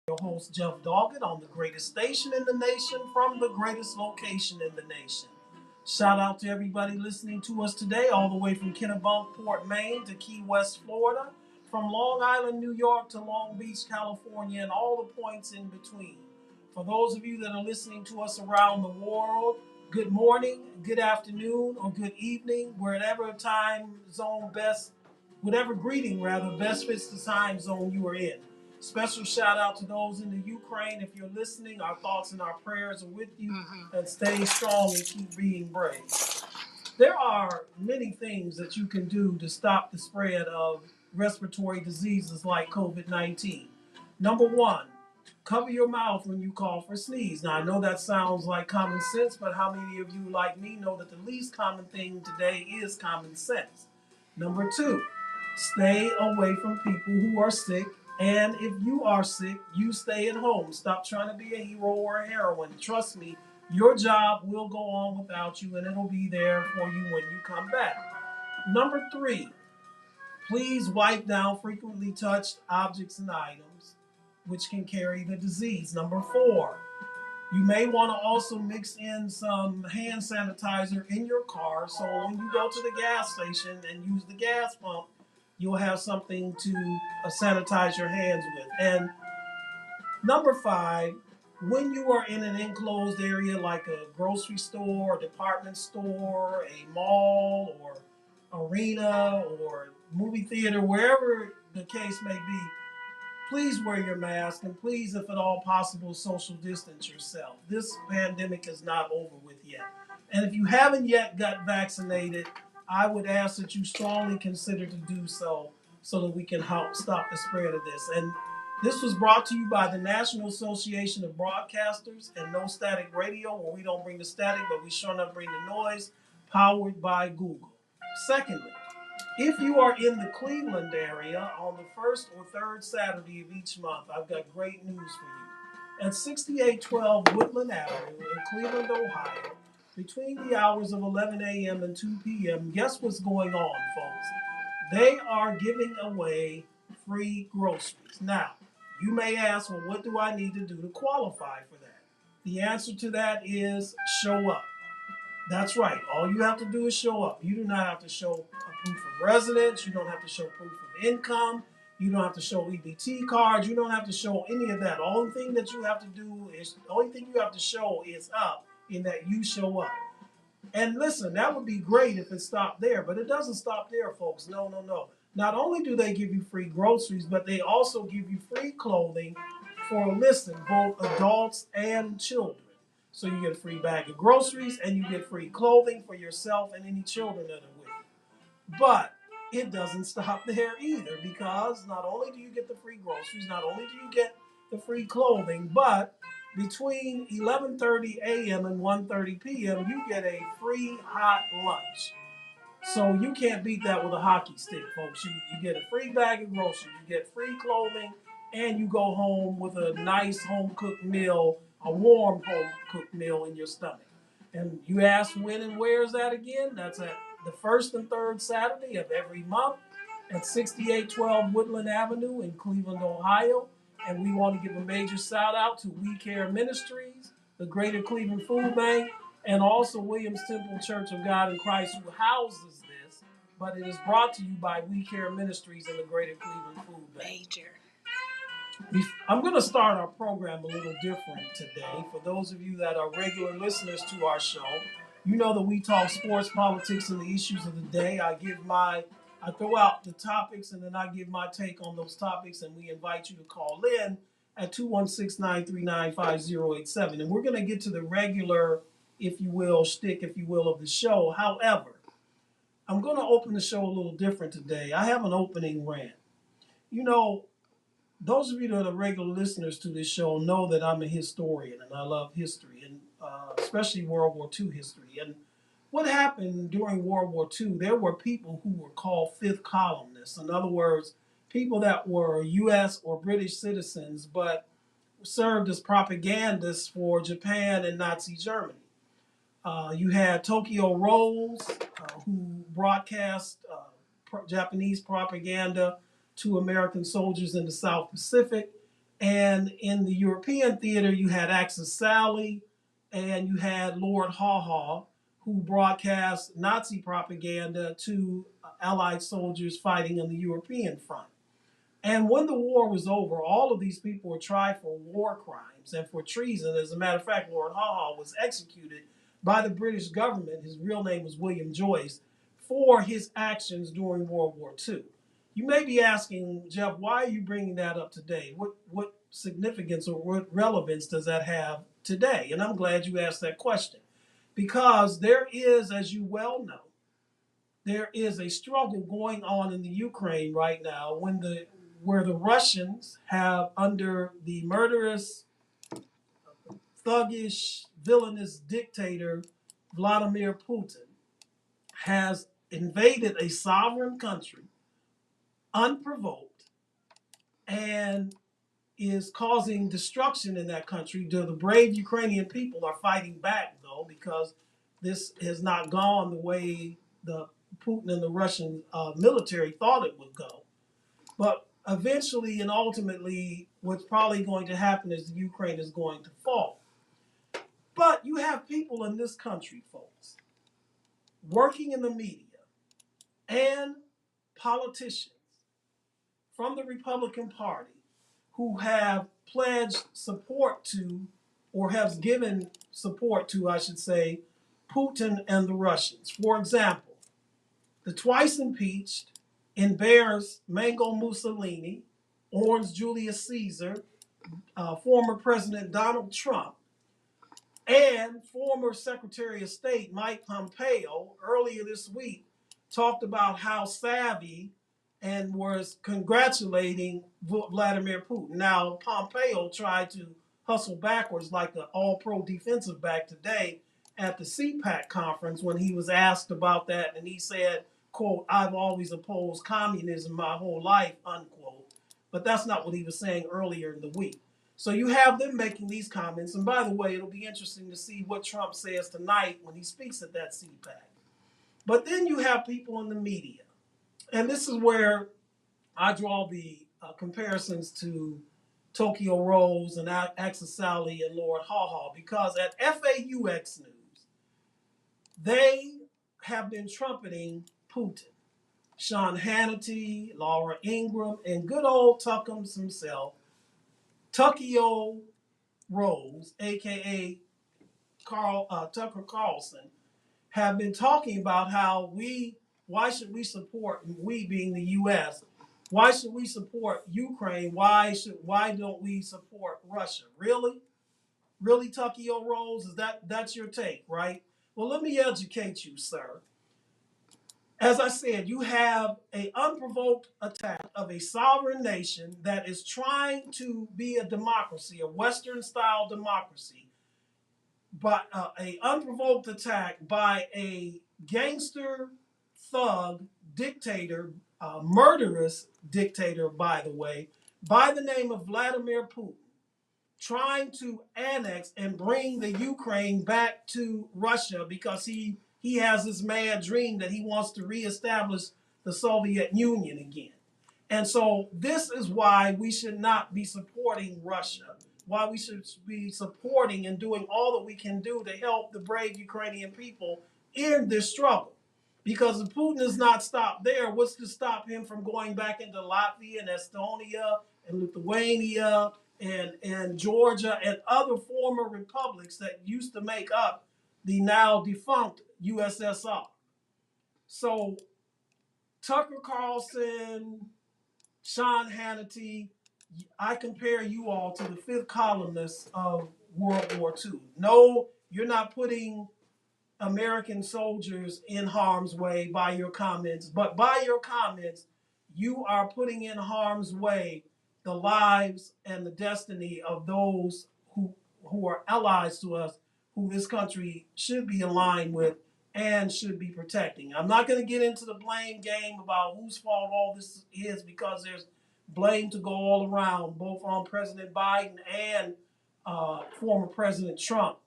Your host, Jeff Doggett, on the greatest station in the nation from the greatest location in the nation. Shout out to everybody listening to us today, all the way from Kennebunkport, Maine to Key West, Florida, from Long Island, New York to Long Beach, California, and all the points in between. For those of you that are listening to us around the world, good morning, good afternoon, or good evening, wherever time zone best, whatever greeting rather best fits the time zone you are in. Special shout out to those in the Ukraine. If you're listening, our thoughts and our prayers are with you. And stay strong and keep being brave. There are many things that you can do to stop the spread of respiratory diseases like COVID-19. Number one, cover your mouth when you cough or sneeze. Now, I know that sounds like common sense, but how many of you, like me, know that the least common thing today is common sense? Number two, stay away from people who are sick. And if you are sick, you stay at home. Stop trying to be a hero or a heroine. Trust me, your job will go on without you, and it'll be there for you when you come back. Number three, please wipe down frequently touched objects and items which can carry the disease. Number four, you may want to also mix in some hand sanitizer in your car so when you go to the gas station and use the gas pump, you'll have something to sanitize your hands with. And number five, when you are in an enclosed area like a grocery store, a department store, a mall, or arena, or movie theater, wherever the case may be, please wear your mask and please, if at all possible, social distance yourself. This pandemic is not over with yet. And if you haven't yet got vaccinated, I would ask that you strongly consider to do so that we can help stop the spread of this. And this was brought to you by the National Association of Broadcasters and No Static Radio, where we don't bring the static, but we sure enough bring the noise, powered by Google. Secondly, if you are in the Cleveland area on the first or third Saturday of each month, I've got great news for you. At 6812 Woodland Avenue in Cleveland, Ohio, between the hours of 11 a.m. and 2 p.m., guess what's going on, folks? They are giving away free groceries. Now, you may ask, well, what do I need to do to qualify for that? The answer to that is show up. That's right. All you have to do is show up. You do not have to show a proof of residence. You don't have to show proof of income. You don't have to show EBT cards. You don't have to show any of that. The only thing you have to show is up in that you show up. And listen, that would be great if it stopped there, but it doesn't stop there, folks. No, no, no. Not only do they give you free groceries, but they also give you free clothing for, listen, both adults and children. So you get a free bag of groceries and you get free clothing for yourself and any children that are with you. But it doesn't stop there either, because not only do you get the free groceries, not only do you get the free clothing, but between 11:30 a.m. and 1:30 p.m., you get a free hot lunch. So you can't beat that with a hockey stick, folks. You get a free bag of groceries, you get free clothing, and you go home with a nice home-cooked meal, a warm home-cooked meal in your stomach. And you ask when and where is that again? That's at the first and third Saturday of every month at 6812 Woodland Avenue in Cleveland, Ohio. And we want to give a major shout out to We Care Ministries, the Greater Cleveland Food Bank, and also Williams Temple Church of God in Christ, who houses this. But it is brought to you by We Care Ministries and the Greater Cleveland Food Bank. Major. I'm going to start our program a little different today. For those of you that are regular listeners to our show, you know that we talk sports, politics, and the issues of the day. I throw out the topics, and then I give my take on those topics, and we invite you to call in at 216-939-5087. And we're going to get to the regular, if you will, shtick, if you will, of the show. However, I'm going to open the show a little different today. I have an opening rant. You know, those of you that are regular listeners to this show know that I'm a historian and I love history, and especially World War II history. And what happened during World War II, there were people who were called fifth columnists. In other words, people that were U.S. or British citizens but served as propagandists for Japan and Nazi Germany. You had Tokyo Rose, who broadcast Japanese propaganda to American soldiers in the South Pacific. And in the European theater, you had Axis Sally and you had Lord Haw Haw, who broadcast Nazi propaganda to Allied soldiers fighting on the European front. And when the war was over, all of these people were tried for war crimes and for treason. As a matter of fact, Lord Haw Haw was executed by the British government. His real name was William Joyce, for his actions during World War II. You may be asking, Jeff, why are you bringing that up today? What significance or what relevance does that have today? And I'm glad you asked that question. Because there is, as you well know, there is a struggle going on in the Ukraine right now where the Russians have, under the murderous, thuggish, villainous dictator Vladimir Putin, has invaded a sovereign country unprovoked and is causing destruction in that country. The brave Ukrainian people are fighting back, though, because this has not gone the way the Putin and the Russian military thought it would go. But eventually and ultimately, what's probably going to happen is Ukraine is going to fall. But you have people in this country, folks, working in the media and politicians from the Republican Party who have pledged support to, or have given support to, I should say, Putin and the Russians. For example, the twice impeached and bears Mango Mussolini, Orange Julius Caesar, former President Donald Trump, and former Secretary of State Mike Pompeo earlier this week talked about how savvy and was congratulating Vladimir Putin. Now, Pompeo tried to hustle backwards like an all-pro defensive back today at the CPAC conference when he was asked about that, and he said, quote, "I've always opposed communism my whole life," unquote. But that's not what he was saying earlier in the week. So you have them making these comments. And by the way, it'll be interesting to see what Trump says tonight when he speaks at that CPAC. But then you have people in the media. And this is where I draw the comparisons to Tokyo Rose and Axis Sally and Lord Haw Haw, because at FAUX News, they have been trumpeting Putin. Sean Hannity, Laura Ingraham, and good old Tuckums himself, Tuckio Rose, aka Tucker Carlson, have been talking about how why should we support, we being the U.S., why should we support Ukraine? Why don't we support Russia? Really? Really, Tuckio Rose? That's your take, right? Well, let me educate you, sir. As I said, you have an unprovoked attack of a sovereign nation that is trying to be a democracy, a Western-style democracy, but an unprovoked attack by a gangster, thug, dictator, murderous dictator, by the way, by the name of Vladimir Putin, trying to annex and bring the Ukraine back to Russia because he has this mad dream that he wants to reestablish the Soviet Union again. And so this is why we should not be supporting Russia, why we should be supporting and doing all that we can do to help the brave Ukrainian people in this struggle. Because if Putin is not stopped there, what's to stop him from going back into Latvia and Estonia and Lithuania and Georgia and other former republics that used to make up the now defunct USSR? So Tucker Carlson, Sean Hannity, I compare you all to the fifth columnist of World War II. No, you're not putting American soldiers in harm's way by your comments, but by your comments, you are putting in harm's way the lives and the destiny of those who are allies to us, who this country should be aligned with and should be protecting. I'm not going to get into the blame game about whose fault all this is, because there's blame to go all around, both on President Biden and former President Trump,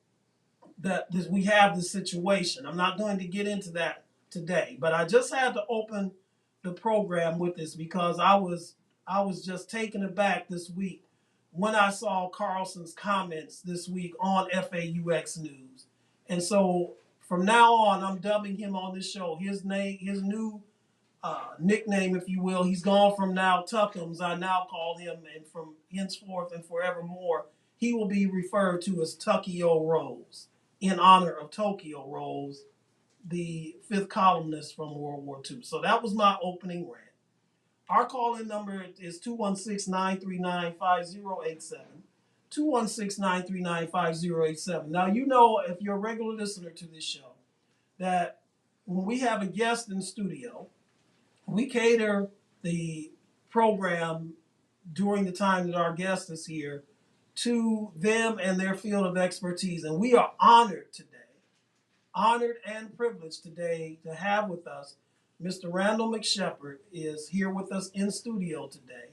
that we have this situation. I'm not going to get into that today, but I just had to open the program with this because I was just taken aback this week when I saw Carlson's comments this week on FAUX News. And so from now on, I'm dubbing him on this show. His name, his new nickname, if you will, he's gone from now Tuckums. I now call him, and from henceforth and forevermore, he will be referred to as Tukio Rose in honor of Tokyo Rose, the fifth columnist from World War II. So that was my opening rant. Our call-in number is 216-939-5087. 216-939-5087. Now, you know, if you're a regular listener to this show, that when we have a guest in the studio, we cater the program during the time that our guest is here to them and their field of expertise. And we are honored and privileged today to have with us Mr. Randall McShepeard is here with us in studio today.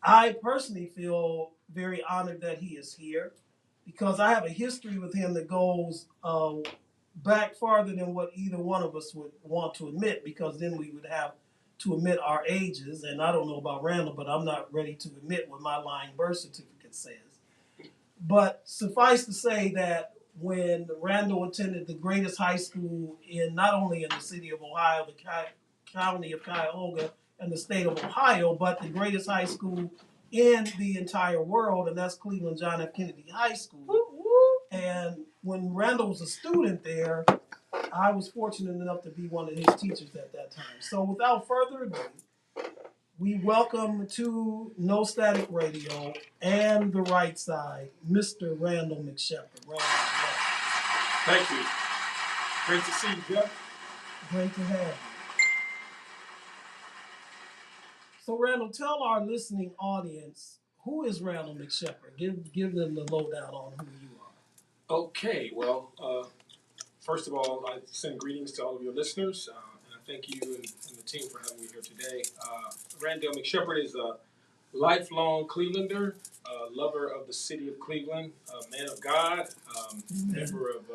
I personally feel very honored that he is here because I have a history with him that goes back farther than what either one of us would want to admit, because then we would have to admit our ages. And I don't know about Randall, but I'm not ready to admit what my lying birth certificate says. But suffice to say that when Randall attended the greatest high school in not only in the city of Ohio, the county of Cuyahoga, and the state of Ohio, but the greatest high school in the entire world, and that's Cleveland John F. Kennedy High School. And when Randall was a student there, I was fortunate enough to be one of his teachers at that time. So without further ado, we welcome to No Static Radio and the Right Side, Mr. Randall McShepeard. Randall, thank you. Great to see you, Jeff. Great to have you. So Randall, tell our listening audience, who is Randall McShepeard? Give them the lowdown on who you are. Okay, well, first of all, I send greetings to all of your listeners, and I thank you and the team for having me here today. Randall McShepeard is a lifelong Clevelander, lover of the city of Cleveland, a man of God, member of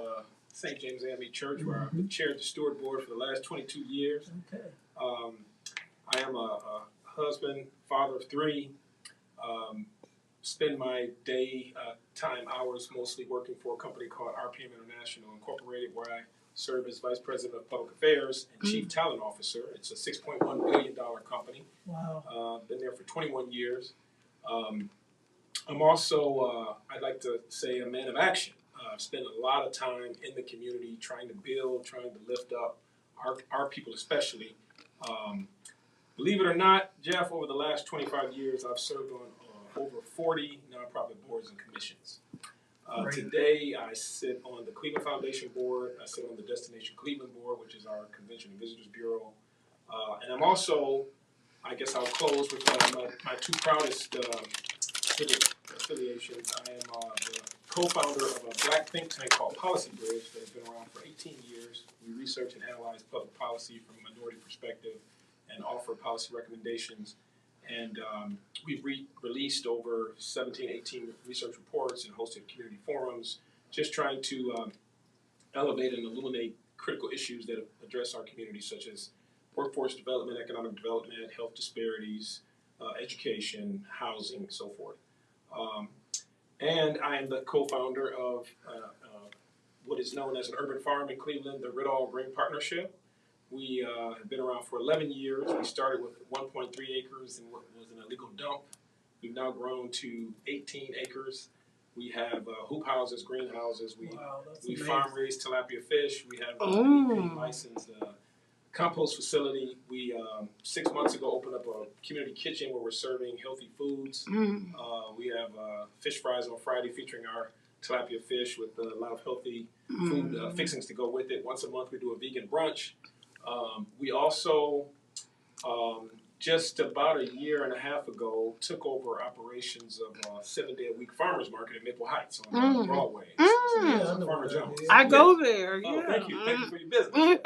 St. James AME Church, where I've chaired the steward board for the last 22 years. Okay. I am a husband, father of three. Spend my day time hours mostly working for a company called RPM International Incorporated, where I serve as Vice President of Public Affairs and Chief Talent Officer. It's a $6.1 billion company. Wow. Been there for 21 years. I'm also, I'd like to say, a man of action. I've spent a lot of time in the community trying to build, trying to lift up our people especially. Believe it or not, Jeff, over the last 25 years, I've served on over 40 nonprofit boards and commissions. Today, I sit on the Cleveland Foundation Board. I sit on the Destination Cleveland Board, which is our Convention and Visitors Bureau. And I'm also, I guess I'll close with my two proudest civic affiliations. I am the co-founder of a black think tank called Policy Bridge that has been around for 18 years. We research and analyze public policy from a minority perspective and offer policy recommendations. And we've released over 17, 18 research reports and hosted community forums, just trying to elevate and illuminate critical issues that address our community, such as workforce development, economic development, health disparities, education, housing, and so forth. And I am the co-founder of what is known as an urban farm in Cleveland, the Randall Green Partnership. We have been around for 11 years. We started with 1.3 acres in what was an illegal dump. We've now grown to 18 acres. We have hoop houses, greenhouses. We farm raise tilapia fish. We have a licensed compost facility. We 6 months ago opened up a community kitchen where we're serving healthy foods. We have fish fries on Friday featuring our tilapia fish with a lot of healthy food fixings to go with it. Once a month we do a vegan brunch. We also, just about a year and a half ago, took over operations of a 7-day-a-week farmers market in Maple Heights on Broadway. Farmer Jones. I go there. Oh, yeah. thank you for your business.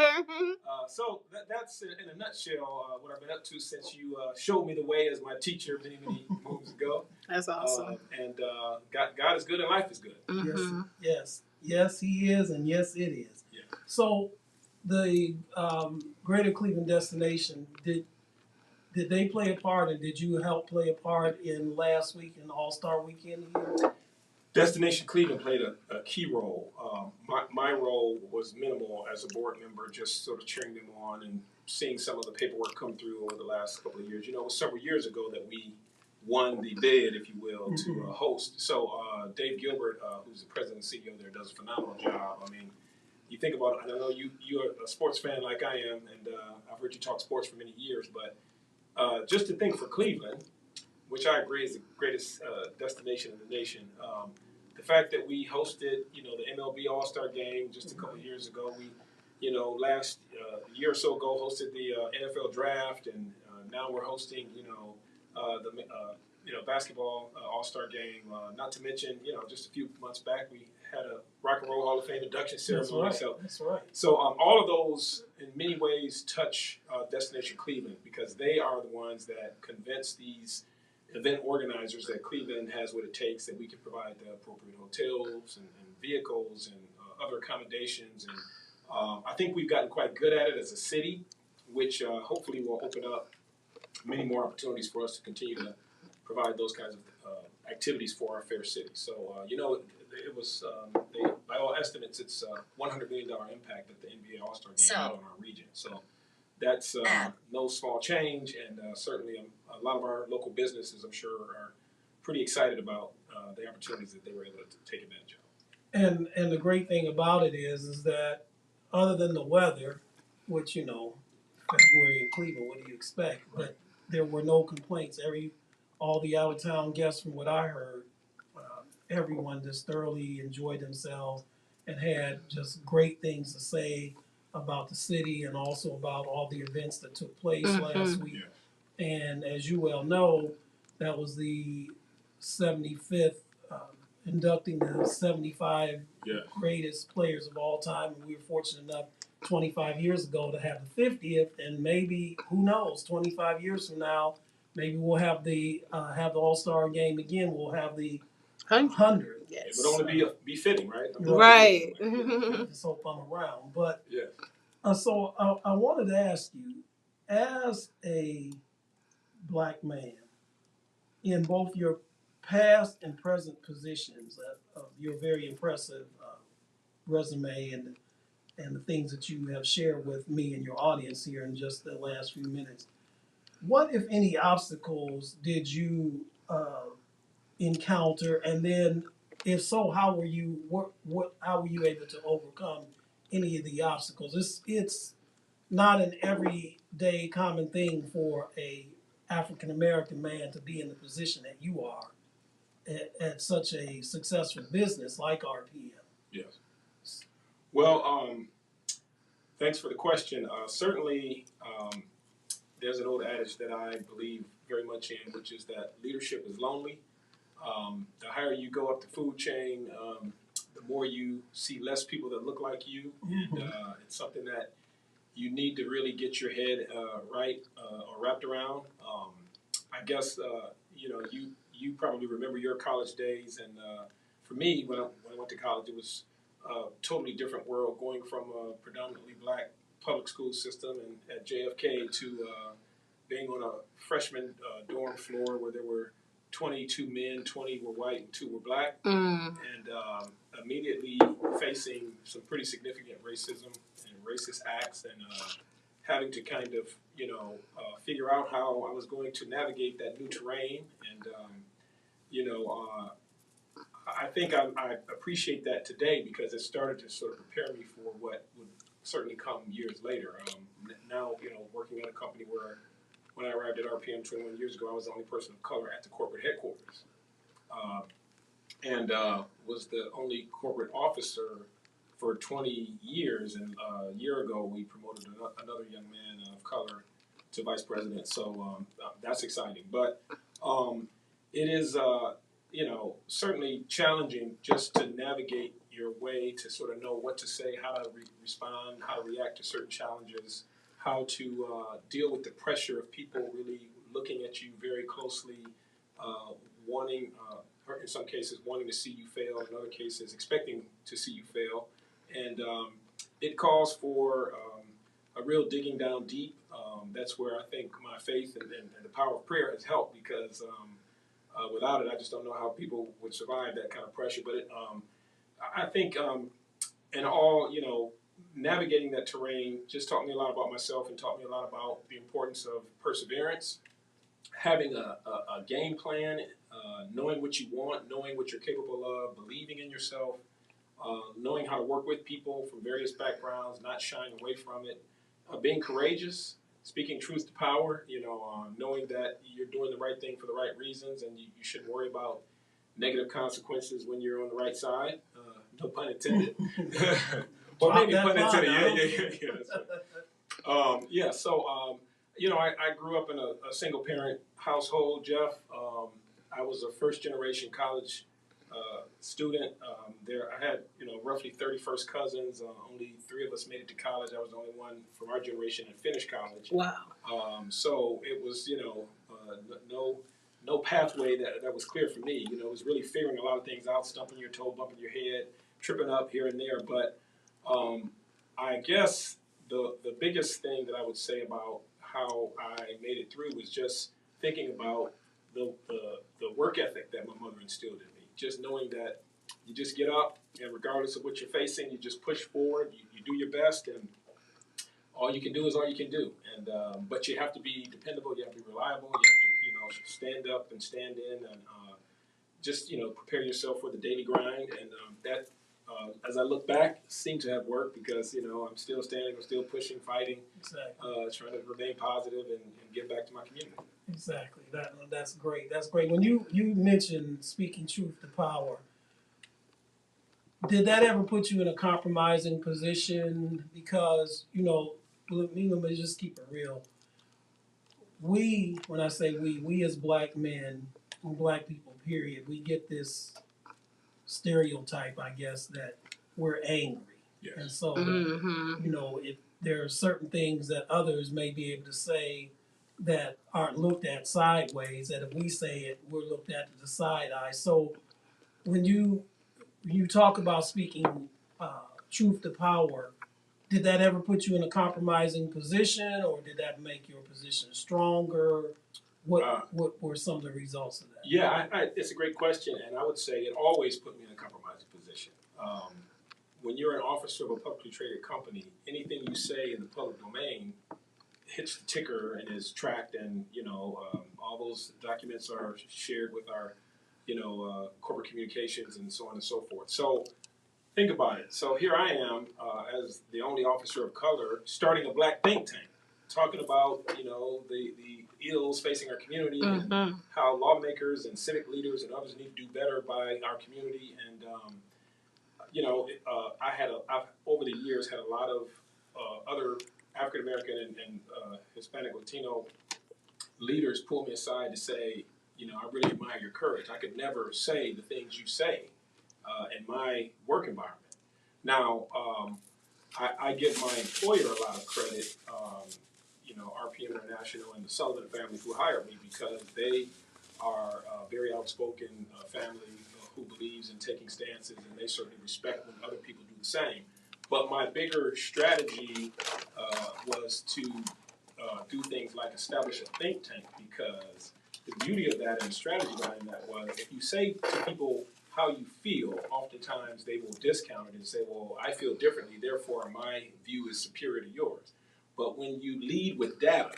So that's in a nutshell what I've been up to since you showed me the way as my teacher many moons ago. That's awesome. And God is good and life is good. Yes, He is, and yes, it is. Yeah. So the Greater Cleveland Destination, Did they play a part, and did you help play a part in last week in All-Star Weekend here? Destination Cleveland played a key role. My role was minimal as a board member, just sort of cheering them on and seeing some of the paperwork come through over the last couple of years. You know, it was several years ago that we won the bid, if you will, to host. So Dave Gilbert, who's the president and CEO there, does a phenomenal job. I mean, you think about it, and I know you're a sports fan like I am, and I've heard you talk sports for many years, but just to think for Cleveland, which I agree is the greatest destination in the nation. The fact that we hosted, you know, the MLB All-Star Game just a couple of years ago. We, you know, last year or so ago hosted the NFL Draft, and now we're hosting, the basketball All-Star Game. Not to mention, you know, just a few months back we had a Rock and Roll Hall of Fame induction ceremony. That's right. So all of those, in many ways, touch Destination Cleveland because they are the ones that convince these event organizers that Cleveland has what it takes, that we can provide the appropriate hotels and vehicles and other accommodations. And I think we've gotten quite good at it as a city, which hopefully will open up many more opportunities for us to continue to provide those kinds of activities for our fair city. So, it was, by all estimates, it's a $100 million impact that the NBA All-Star Game had on our region. So that's no small change, and certainly a lot of our local businesses, I'm sure, are pretty excited about the opportunities that they were able to take advantage of. And the great thing about it is that other than the weather, which, you know, February in Cleveland, what do you expect? But there were no complaints. All the out-of-town guests, from what I heard, everyone just thoroughly enjoyed themselves and had just great things to say about the city and also about all the events that took place last week. Yeah. And as you well know, that was the 75th, inducting the 75 greatest players of all time. And we were fortunate enough 25 years ago to have the 50th, and maybe, who knows, 25 years from now, maybe we'll have the All-Star Game again. We'll have the 100. Yes. It would only be fitting, right? Right. Just hope I'm around. But so I wanted to ask you, as a black man, in both your past and present positions of your very impressive resume and the things that you have shared with me and your audience here in just the last few minutes, what, if any, obstacles did you encounter, and then, if so, how were you able to overcome any of the obstacles? It's not an everyday common thing for a African American man to be in the position that you are at such a successful business like RPM. Yes. Well, thanks for the question. Certainly, there's an old adage that I believe very much in, which is that leadership is lonely. The higher you go up the food chain, the more you see less people that look like you. And it's something that you need to really get your head right or wrapped around. I guess, you probably remember your college days. And for me, when I went to college, it was a totally different world, going from a predominantly black public school system and at JFK to being on a freshman dorm floor where there were 22 men, 20 were white, and 2 were black, and immediately facing some pretty significant racism and racist acts, and having to kind of, figure out how I was going to navigate that new terrain. And, I think I appreciate that today because it started to sort of prepare me for what would certainly come years later. Now, working at a company where, when I arrived at RPM 21 years ago, I was the only person of color at the corporate headquarters, and was the only corporate officer for 20 years. And a year ago, we promoted another young man of color to vice president. So that's exciting. But it is, certainly challenging just to navigate your way to sort of know what to say, how to respond, how to react to certain challenges, how to deal with the pressure of people really looking at you very closely, wanting, or in some cases, wanting to see you fail, in other cases, expecting to see you fail. And it calls for a real digging down deep, that's where I think my faith and the power of prayer has helped, because without it, I just don't know how people would survive that kind of pressure. But I think in all, navigating that terrain just taught me a lot about myself and taught me a lot about the importance of perseverance, having a game plan, knowing what you want, knowing what you're capable of, believing in yourself, knowing how to work with people from various backgrounds, not shying away from it, being courageous, speaking truth to power, knowing that you're doing the right thing for the right reasons, and you shouldn't worry about negative consequences when you're on the right side. No pun intended. Or maybe pun intended. Yeah. I grew up in a single parent household, Jeff. I was a first generation college student. I had roughly 30 first cousins. Only 3 of us made it to college. I was the only one from our generation that finished college. Wow. So it was no pathway that was clear for me. It was really figuring a lot of things out, stumping your toe, bumping your head, tripping up here and there. But I guess the biggest thing that I would say about how I made it through was just thinking about the work ethic that my mother instilled in me. Just knowing that you just get up, and regardless of what you're facing, you just push forward. You do your best, and all you can do is all you can do. And but you have to be dependable. You have to be reliable. You have to stand up and stand in, and just prepare yourself for the daily grind. And that, as I look back, seemed to have worked, because I'm still standing, I'm still pushing, fighting, Exactly. trying to remain positive and give back to my community. Exactly. That's great. That's great. When you mentioned speaking truth to power, did that ever put you in a compromising position? Because let me just keep it real. When I say we as black men, black people, period, we get this stereotype, I guess, that we're angry. Yes. And so, Mm-hmm. if there are certain things that others may be able to say that aren't looked at sideways, that if we say it, we're looked at to the side eye. So when you talk about speaking truth to power, did that ever put you in a compromising position, or did that make your position stronger? What were some of the results of that? Yeah, it's a great question, and I would say it always put me in a compromising position. When you're an officer of a publicly traded company, anything you say in the public domain hits the ticker and is tracked, and all those documents are shared with our corporate communications and so on and so forth. So think about it. So here I am as the only officer of color starting a black think tank, talking about the ills facing our community, and how lawmakers and civic leaders and others need to do better by our community. And I've over the years had a lot of other African American and Hispanic Latino leaders pull me aside to say, I really admire your courage. I could never say the things you say in my work environment. Now, I give my employer a lot of credit, RPM International and the Sullivan family who hired me, because they are a very outspoken family who believes in taking stances, and they certainly respect when other people do the same. But my bigger strategy was to do things like establish a think tank, because the beauty of that and the strategy behind that was, if you say to people how you feel, oftentimes they will discount it and say, well, I feel differently, therefore my view is superior to yours. But when you lead with data,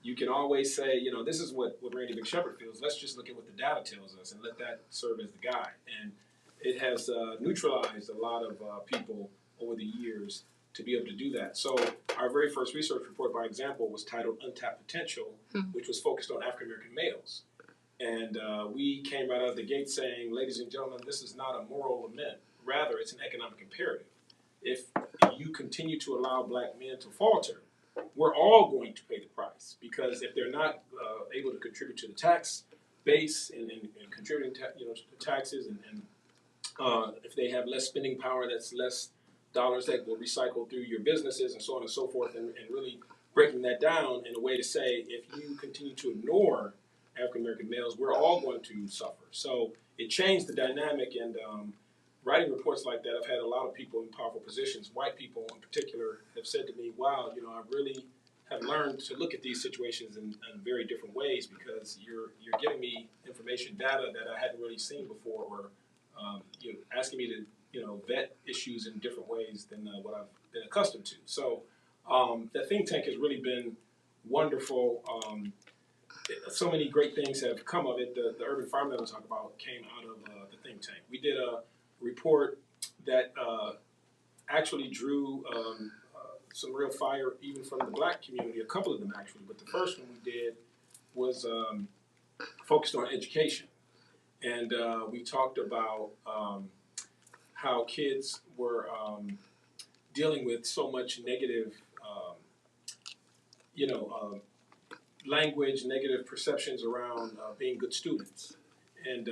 you can always say, this is what Randy McShepeard feels. Let's just look at what the data tells us and let that serve as the guide. And it has neutralized a lot of people over the years to be able to do that. So our very first research report, by example, was titled Untapped Potential, which was focused on African American males. And we came right out of the gate saying, ladies and gentlemen, this is not a moral lament. Rather, it's an economic imperative. If you continue to allow black men to falter, we're all going to pay the price, because if they're not able to contribute to the tax base and contributing to taxes, and if they have less spending power, that's less dollars that will recycle through your businesses and so on and so forth, and really breaking that down in a way to say, if you continue to ignore African American males, we're all going to suffer. So it changed the dynamic, and writing reports like that, I've had a lot of people in powerful positions, white people in particular, have said to me, wow, I really have learned to look at these situations in very different ways because you're giving me information, data that I hadn't really seen before, or you're asking me to vet issues in different ways than what I've been accustomed to. So the think tank has really been wonderful. So many great things have come of it. The urban farm that I talk about came out of the think tank. We did a report that actually drew some real fire even from the black community, a couple of them actually, but the first one we did was focused on education. And we talked about how kids were dealing with so much negative, language, negative perceptions around being good students. And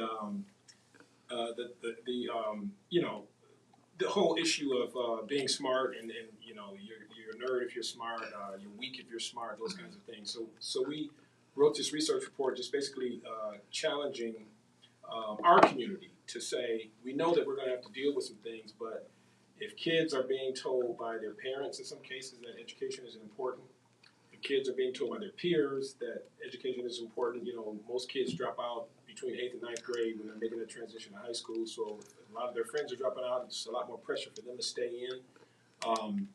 the whole issue of being smart and you're a nerd if you're smart, you're weak if you're smart, those kinds of things. So we wrote this research report just basically challenging our community to say, we know that we're going to have to deal with some things, but if kids are being told by their parents in some cases that education is important, if kids are being told by their peers that education is important, most kids drop out between 8th and 9th grade when they're making a transition to high school, so a lot of their friends are dropping out, it's a lot more pressure for them to stay in.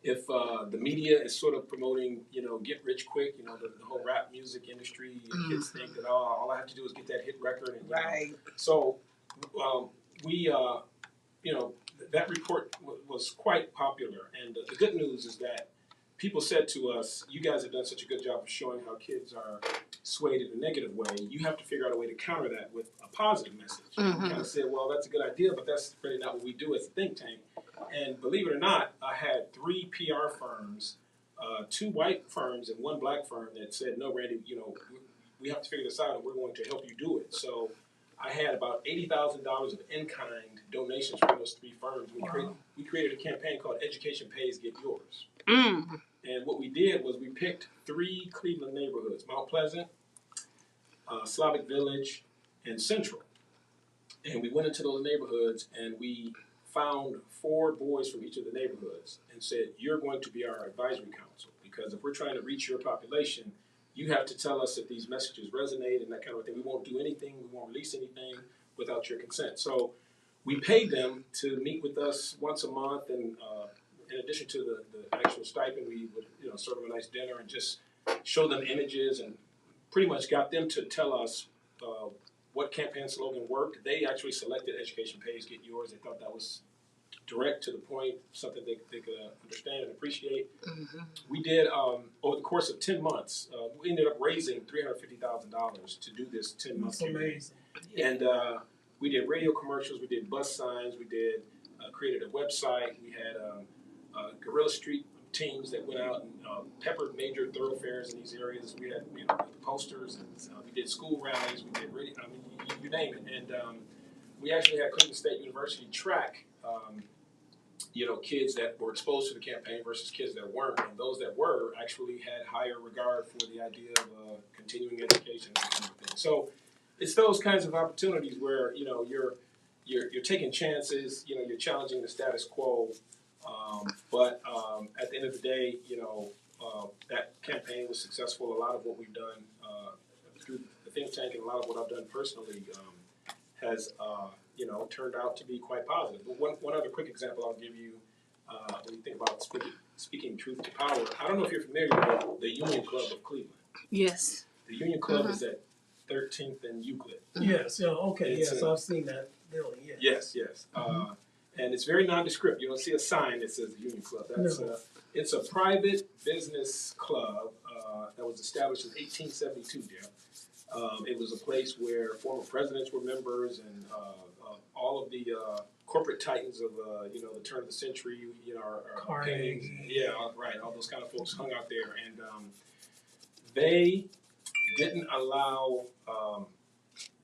If the media is sort of promoting, get rich quick, the whole rap music industry, kids think that all I have to do is get that hit record. And, Right. So we, that report was quite popular. And the good news is that people said to us, you guys have done such a good job of showing how kids are swayed in a negative way. You have to figure out a way to counter that with a positive message. Mm-hmm. We kind of said, well, that's a good idea, but that's really not what we do as a think tank. And believe it or not, I had 3 PR firms, 2 white firms and 1 black firm that said, no, Randy, we have to figure this out and we're going to help you do it. So I had about $80,000 of in-kind donations from those 3 firms. We created a campaign called Education Pays, Get Yours. Mm. And what we did was we picked 3 Cleveland neighborhoods, Mount Pleasant, Slavic Village, and Central. And we went into those neighborhoods and we found 4 boys from each of the neighborhoods and said, you're going to be our advisory council, because if we're trying to reach your population, you have to tell us if these messages resonate and that kind of thing. We won't do anything, we won't release anything without your consent. So we paid them to meet with us once a month, and in addition to the actual stipend, we would serve them a nice dinner and just show them images and pretty much got them to tell us what campaign slogan worked. They actually selected Education Pays, Get Yours. They thought that was direct to the point, something they could understand and appreciate. Mm-hmm. We did, over the course of 10 months, we ended up raising $350,000 to do this 10-month campaign. And we did radio commercials, we did bus signs, we did created a website, we had guerrilla street teams that went out and peppered major thoroughfares in these areas. We had posters, and we did school rallies, we did radio, you name it. And we actually had Cleveland State University track kids that were exposed to the campaign versus kids that weren't, and those that were actually had higher regard for the idea of continuing education and that kind of thing. So it's those kinds of opportunities where you're taking chances, you're challenging the status quo, but at the end of the day, that campaign was successful. A lot of what we've done through the think tank and a lot of what I've done personally has turned out to be quite positive. But one other quick example I'll give you when you think about speaking truth to power. I don't know if you're familiar with the Union Club of Cleveland. Yes. The Union Club is at 13th and Euclid. Yes, okay, yes, I've seen that building, yes. Yes. And it's very nondescript. You don't see a sign that says the Union Club. It's a private business club that was established in 1872, Jeff. It was a place where former presidents were members, and all of the corporate titans of the turn of the century, our kings, all those kind of folks hung out there, and they didn't allow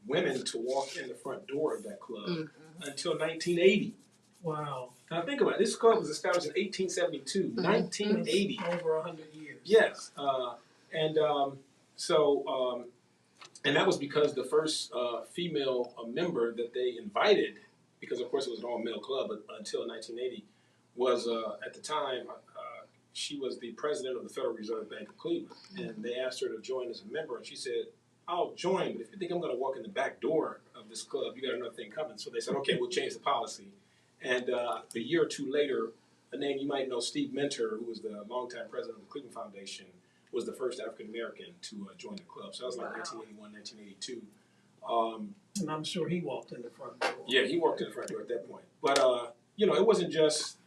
women to walk in the front door of that club until 1980. Wow. Now think about it. This club was established in 1872, 1980. Over 100 years. Yes. And that was because the first female member that they invited, because of course it was an all-male club, but until 1980, was at the time she was the president of the Federal Reserve Bank of Cleveland, and they asked her to join as a member, and she said, "I'll join, but if you think I'm going to walk in the back door of this club, you got another thing coming." So they said, "Okay, we'll change the policy." And a year or two later, a name you might know, Steve Mentor, who was the longtime president of the Cleveland Foundation, was the first African American to join the club. So that was like 1981, 1982. And I'm sure he walked in the front door. Yeah, he walked in the front door at that point. But, it wasn't just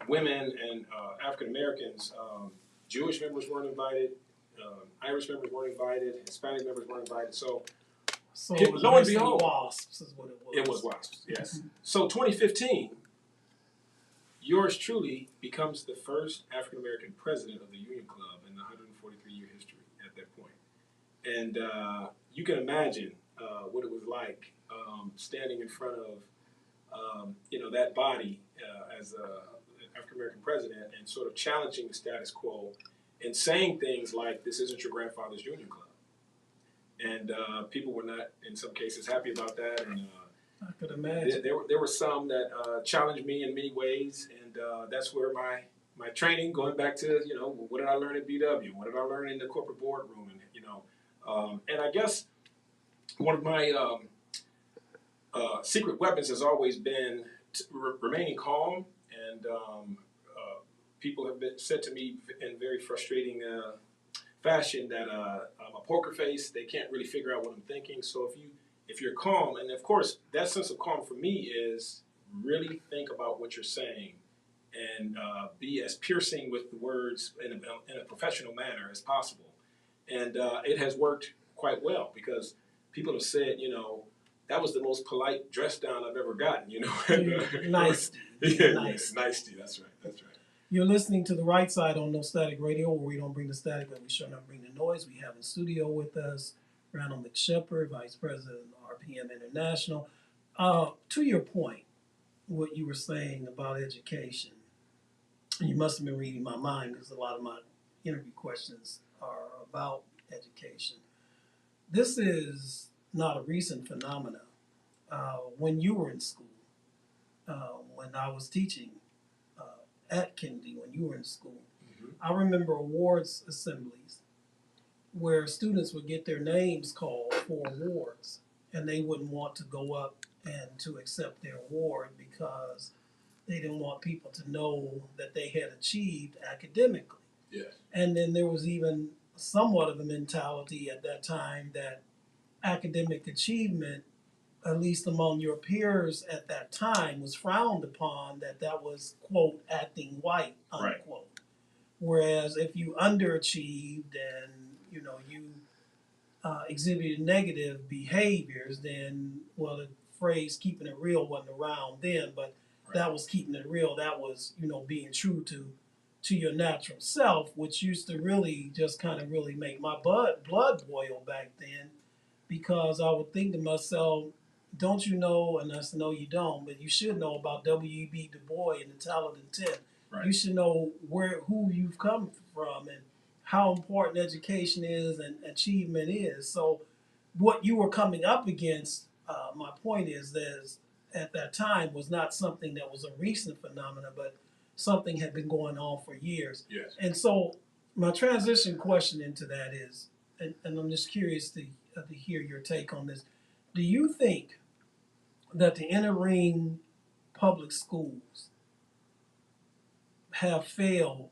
women and African Americans. Jewish members weren't invited. Irish members weren't invited. Hispanic members weren't invited. So it was lo and behold, WASPs is what it was. It was WASPs, yes. So 2015, yours truly becomes the first African American president of the Union Club in the 143-year history at that point. And you can imagine what it was like standing in front of that body as an African American president and sort of challenging the status quo and saying things like, "This isn't your grandfather's Union Club." And people were not, in some cases, happy about that. And I could imagine. There were some that challenged me in many ways, and that's where my training, going back to, what did I learn at BW? What did I learn in the corporate boardroom? And I guess one of my secret weapons has always been remaining calm, and people have said to me in very frustrating fashion that I'm a poker face. They can't really figure out what I'm thinking. So if you're calm, and of course that sense of calm for me is really think about what you're saying and be as piercing with the words in a professional manner as possible. And it has worked quite well because people have said, that was the most polite dress down I've ever gotten, Nice. Nice. That's right. You're listening to The Right Side on No Static Radio, where we don't bring the static, but we sure enough bring the noise. We have in studio with us Randall McShepeard, Vice President of RPM International. To your point, what you were saying about education, you must have been reading my mind because a lot of my interview questions are about education. This is not a recent phenomenon. When you were in school, when I was teaching at Kennedy, when you were in school, I remember awards assemblies where students would get their names called for awards, and they wouldn't want to go up and to accept their award because they didn't want people to know that they had achieved academically. Yes. And then there was even somewhat of a mentality at that time that academic achievement, at least among your peers at that time, was frowned upon, that was, quote, acting white, unquote. Right. Whereas if you underachieved and, you exhibited negative behaviors, then, well, the phrase keeping it real wasn't around then, but that was keeping it real. That was, being true to your natural self, which used to really just kind of really make my blood boil back then, because I would think to myself, don't you know, and I said, no, you don't, but you should know about W.E.B. Du Bois and the Talented 10. Right. You should know who you've come from and how important education is and achievement is. So what you were coming up against, my point is that at that time was not something that was a recent phenomenon, but something had been going on for years. Yes. And so my transition question into that is, and I'm just curious to hear your take on this. Do you think that the inner ring public schools have failed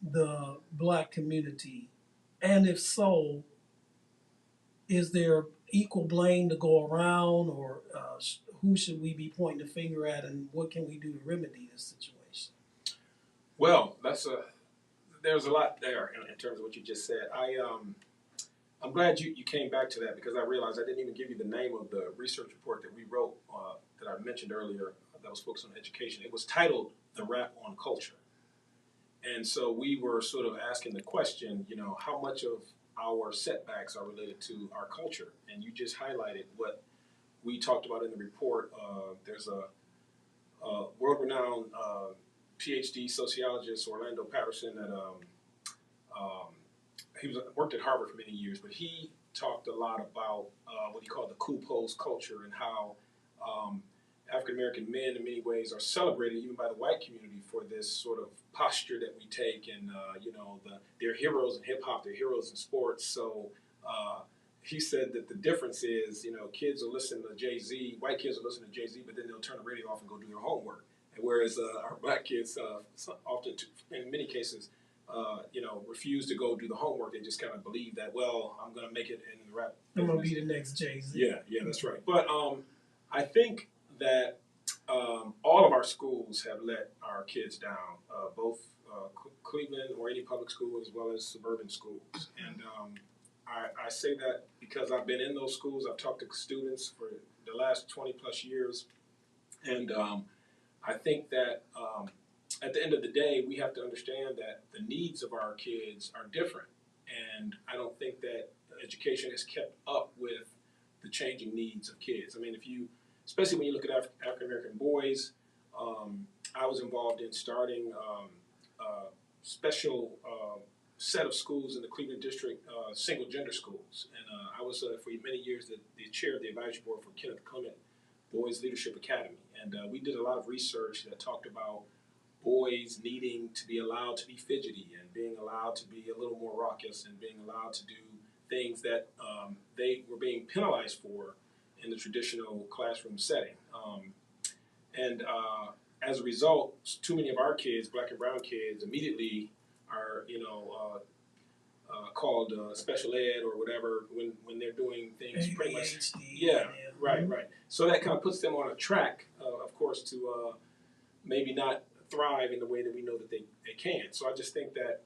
the black community? And if so, is there equal blame to go around, or who should we be pointing the finger at, and what can we do to remedy this situation? Well, there's a lot there in terms of what you just said. I'm glad you came back to that, because I realized I didn't even give you the name of the research report that we wrote that I mentioned earlier that was focused on education. It was titled "The Rap on Culture." And so we were sort of asking the question, how much of our setbacks are related to our culture? And you just highlighted what we talked about in the report. There's a world-renowned PhD sociologist, Orlando Patterson, that he worked at Harvard for many years, but he talked a lot about what he called the cool pose culture, and how African American men in many ways are celebrated even by the white community for this sort of posture that we take, and they're heroes in hip hop, they're heroes in sports. So he said that the difference is, kids will listen to Jay-Z, white kids will listen to Jay-Z, but then they'll turn the radio off and go do their homework. And whereas our black kids often, in many cases, refuse to go do the homework. They just kind of believe that, well, I'm going to make it in the rap business. I'm going to be the next Jay-Z. Yeah, that's right. But I think that all of our schools have let our kids down, both Cleveland or any public school as well as suburban schools. And I say that because I've been in those schools. I've talked to students for the last 20 plus years. And I think that at the end of the day, we have to understand that the needs of our kids are different. And I don't think that education has kept up with the changing needs of kids. I mean, especially when you look at African American boys, I was involved in starting a special set of schools in the Cleveland district, single gender schools. And I was for many years the chair of the advisory board for Kenneth Clement Boys Leadership Academy. And we did a lot of research that talked about boys needing to be allowed to be fidgety and being allowed to be a little more raucous and being allowed to do things that they were being penalized for in the traditional classroom setting. As a result, too many of our kids, black and brown kids, immediately are, called special ed or whatever when they're doing things pretty much. Yeah, right. So that kind of puts them on a track, of course, to maybe not thrive in the way that we know that they can. So I just think that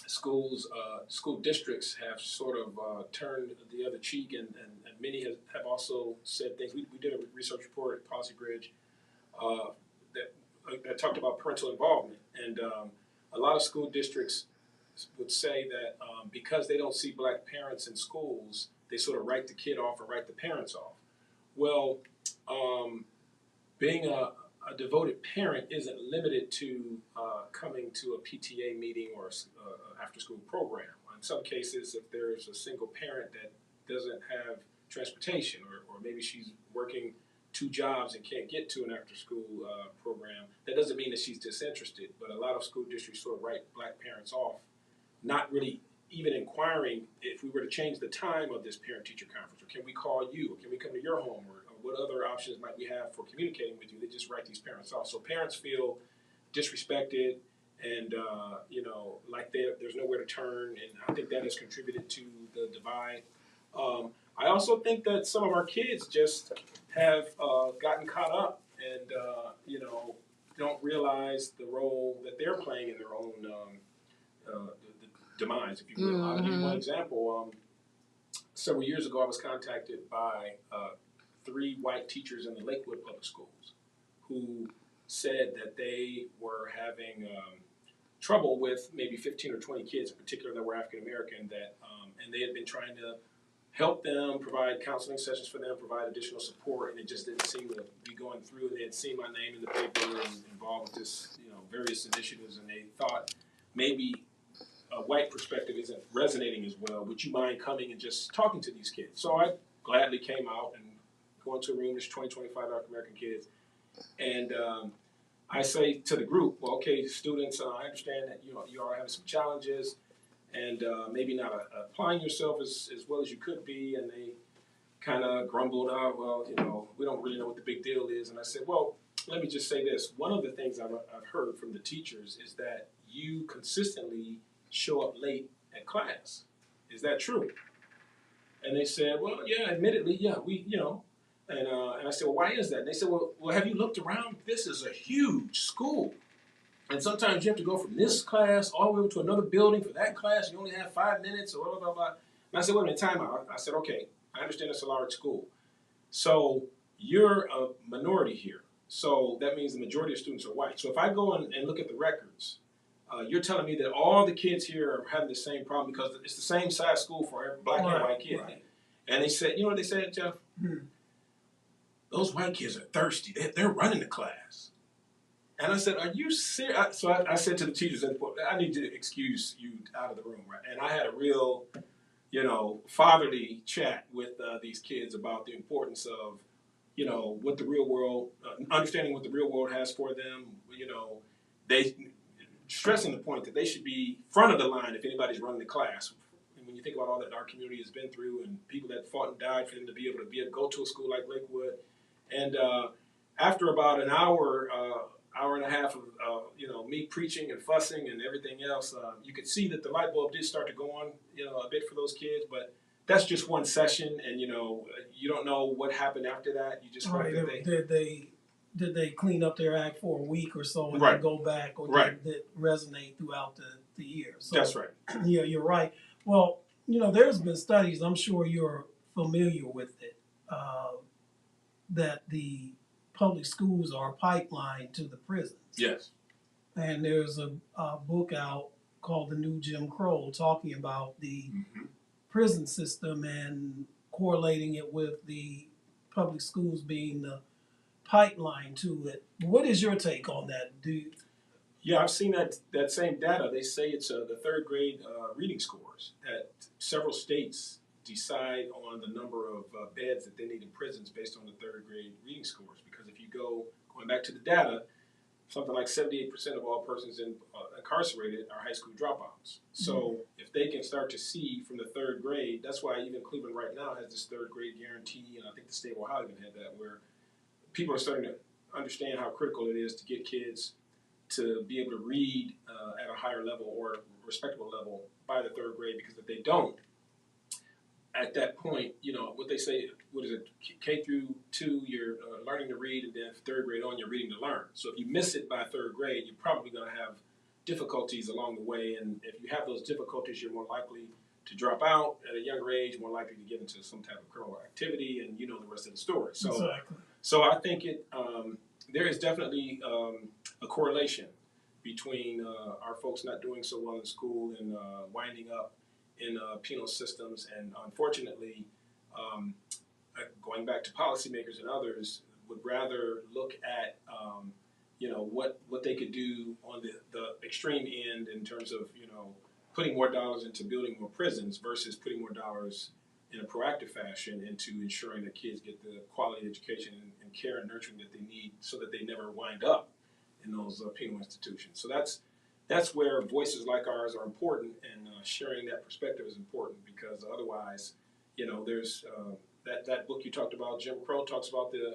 school districts have sort of turned the other cheek, and many have also said things. We did a research report at Policy Bridge that talked about parental involvement, and a lot of school districts would say that because they don't see black parents in schools, they sort of write the kid off or write the parents off. Well, being a devoted parent isn't limited to coming to a PTA meeting or after-school program. In some cases, if there's a single parent that doesn't have transportation, or maybe she's working 2 jobs and can't get to an after-school program, that doesn't mean that she's disinterested. But a lot of school districts sort of write black parents off, not really even inquiring if we were to change the time of this parent-teacher conference, or can we call you, or can we come to your home, or what other options might we have for communicating with you. They just write these parents off. So parents feel disrespected and, like there's nowhere to turn, and I think that has contributed to the divide. I also think that some of our kids just have gotten caught up and, don't realize the role that they're playing in their own the demise, if you will. I'll give you one example. Several years ago, I was contacted by 3 white teachers in the Lakewood Public Schools who said that they were having trouble with maybe 15 or 20 kids in particular that were African American, and they had been trying to help them, provide counseling sessions for them, provide additional support, and it just didn't seem to be going through. And they had seen my name in the paper and involved with this, various initiatives, and they thought maybe a white perspective isn't resonating as well. Would you mind coming and just talking to these kids? So I gladly came out and go into a room. There's 20, 25 African American kids, and I say to the group, well, okay, students, I understand that you are having some challenges, and maybe not applying yourself as well as you could be. And they kind of grumbled, well, we don't really know what the big deal is. And I said, well, let me just say this. One of the things I've heard from the teachers is that you consistently show up late at class. Is that true? And they said, well, yeah, admittedly, yeah, and I said, well, why is that? And they said, well, have you looked around? This is a huge school. And sometimes you have to go from this class all the way over to another building for that class. You only have 5 minutes or blah, blah, blah. And I said, wait a minute, time out. I said, okay, I understand it's a large school. So you're a minority here. So that means the majority of students are white. So if I go and look at the records, you're telling me that all the kids here are having the same problem because it's the same size school for every black and white kid. Right. And they said, you know what they said, Jeff? Those white kids are thirsty. They're running the class. And I said, are you serious? So I said to the teachers, I need to excuse you out of the room, right? And I had a real, fatherly chat with these kids about the importance of, what the real world, understanding what the real world has for them. They stressing the point that they should be front of the line if anybody's running the class. And when you think about all that our community has been through and people that fought and died for them to be able to go to a school like Lakewood, and after about an hour, hour and a half of me preaching and fussing and everything else, you could see that the light bulb did start to go on, a bit for those kids. But that's just one session, and you don't know what happened after that. You just hope that did they clean up their act for a week or so and Right. then go back, or Right. did it resonate throughout the year? So, That's right. Yeah, you're right. Well, there's been studies, I'm sure you're familiar with it, that the public schools are a pipeline to the prisons. Yes. And there's a book out called The New Jim Crow talking about the prison system and correlating it with the public schools being the pipeline to it. What is your take on that? Yeah, I've seen that same data. They say it's the third grade reading scores that several states decide on the number of beds that they need in prisons based on the third grade reading scores. Because if you going back to the data, something like 78% of all persons incarcerated are high school dropouts. So if they can start to see from the third grade, that's why even Cleveland right now has this third grade guarantee, and I think the state of Ohio even had that, where people are starting to understand how critical it is to get kids to be able to read at a higher level or respectable level by the third grade, because if they don't, at that point, what they say, what is it, K through 2, you're learning to read, and then third grade on, you're reading to learn. So if you miss it by third grade, you're probably going to have difficulties along the way, and if you have those difficulties, you're more likely to drop out at a younger age, more likely to get into some type of criminal activity, and the rest of the story. So, Exactly. So I think there is definitely a correlation between our folks not doing so well in school and winding up in penal systems, and unfortunately, going back to policymakers and others, would rather look at what they could do on the extreme end in terms of putting more dollars into building more prisons versus putting more dollars in a proactive fashion into ensuring that kids get the quality education and care and nurturing that they need, so that they never wind up in those penal institutions. So that's where voices like ours are important, and sharing that perspective is important, because otherwise, there's that book you talked about, Jim Crow, talks about the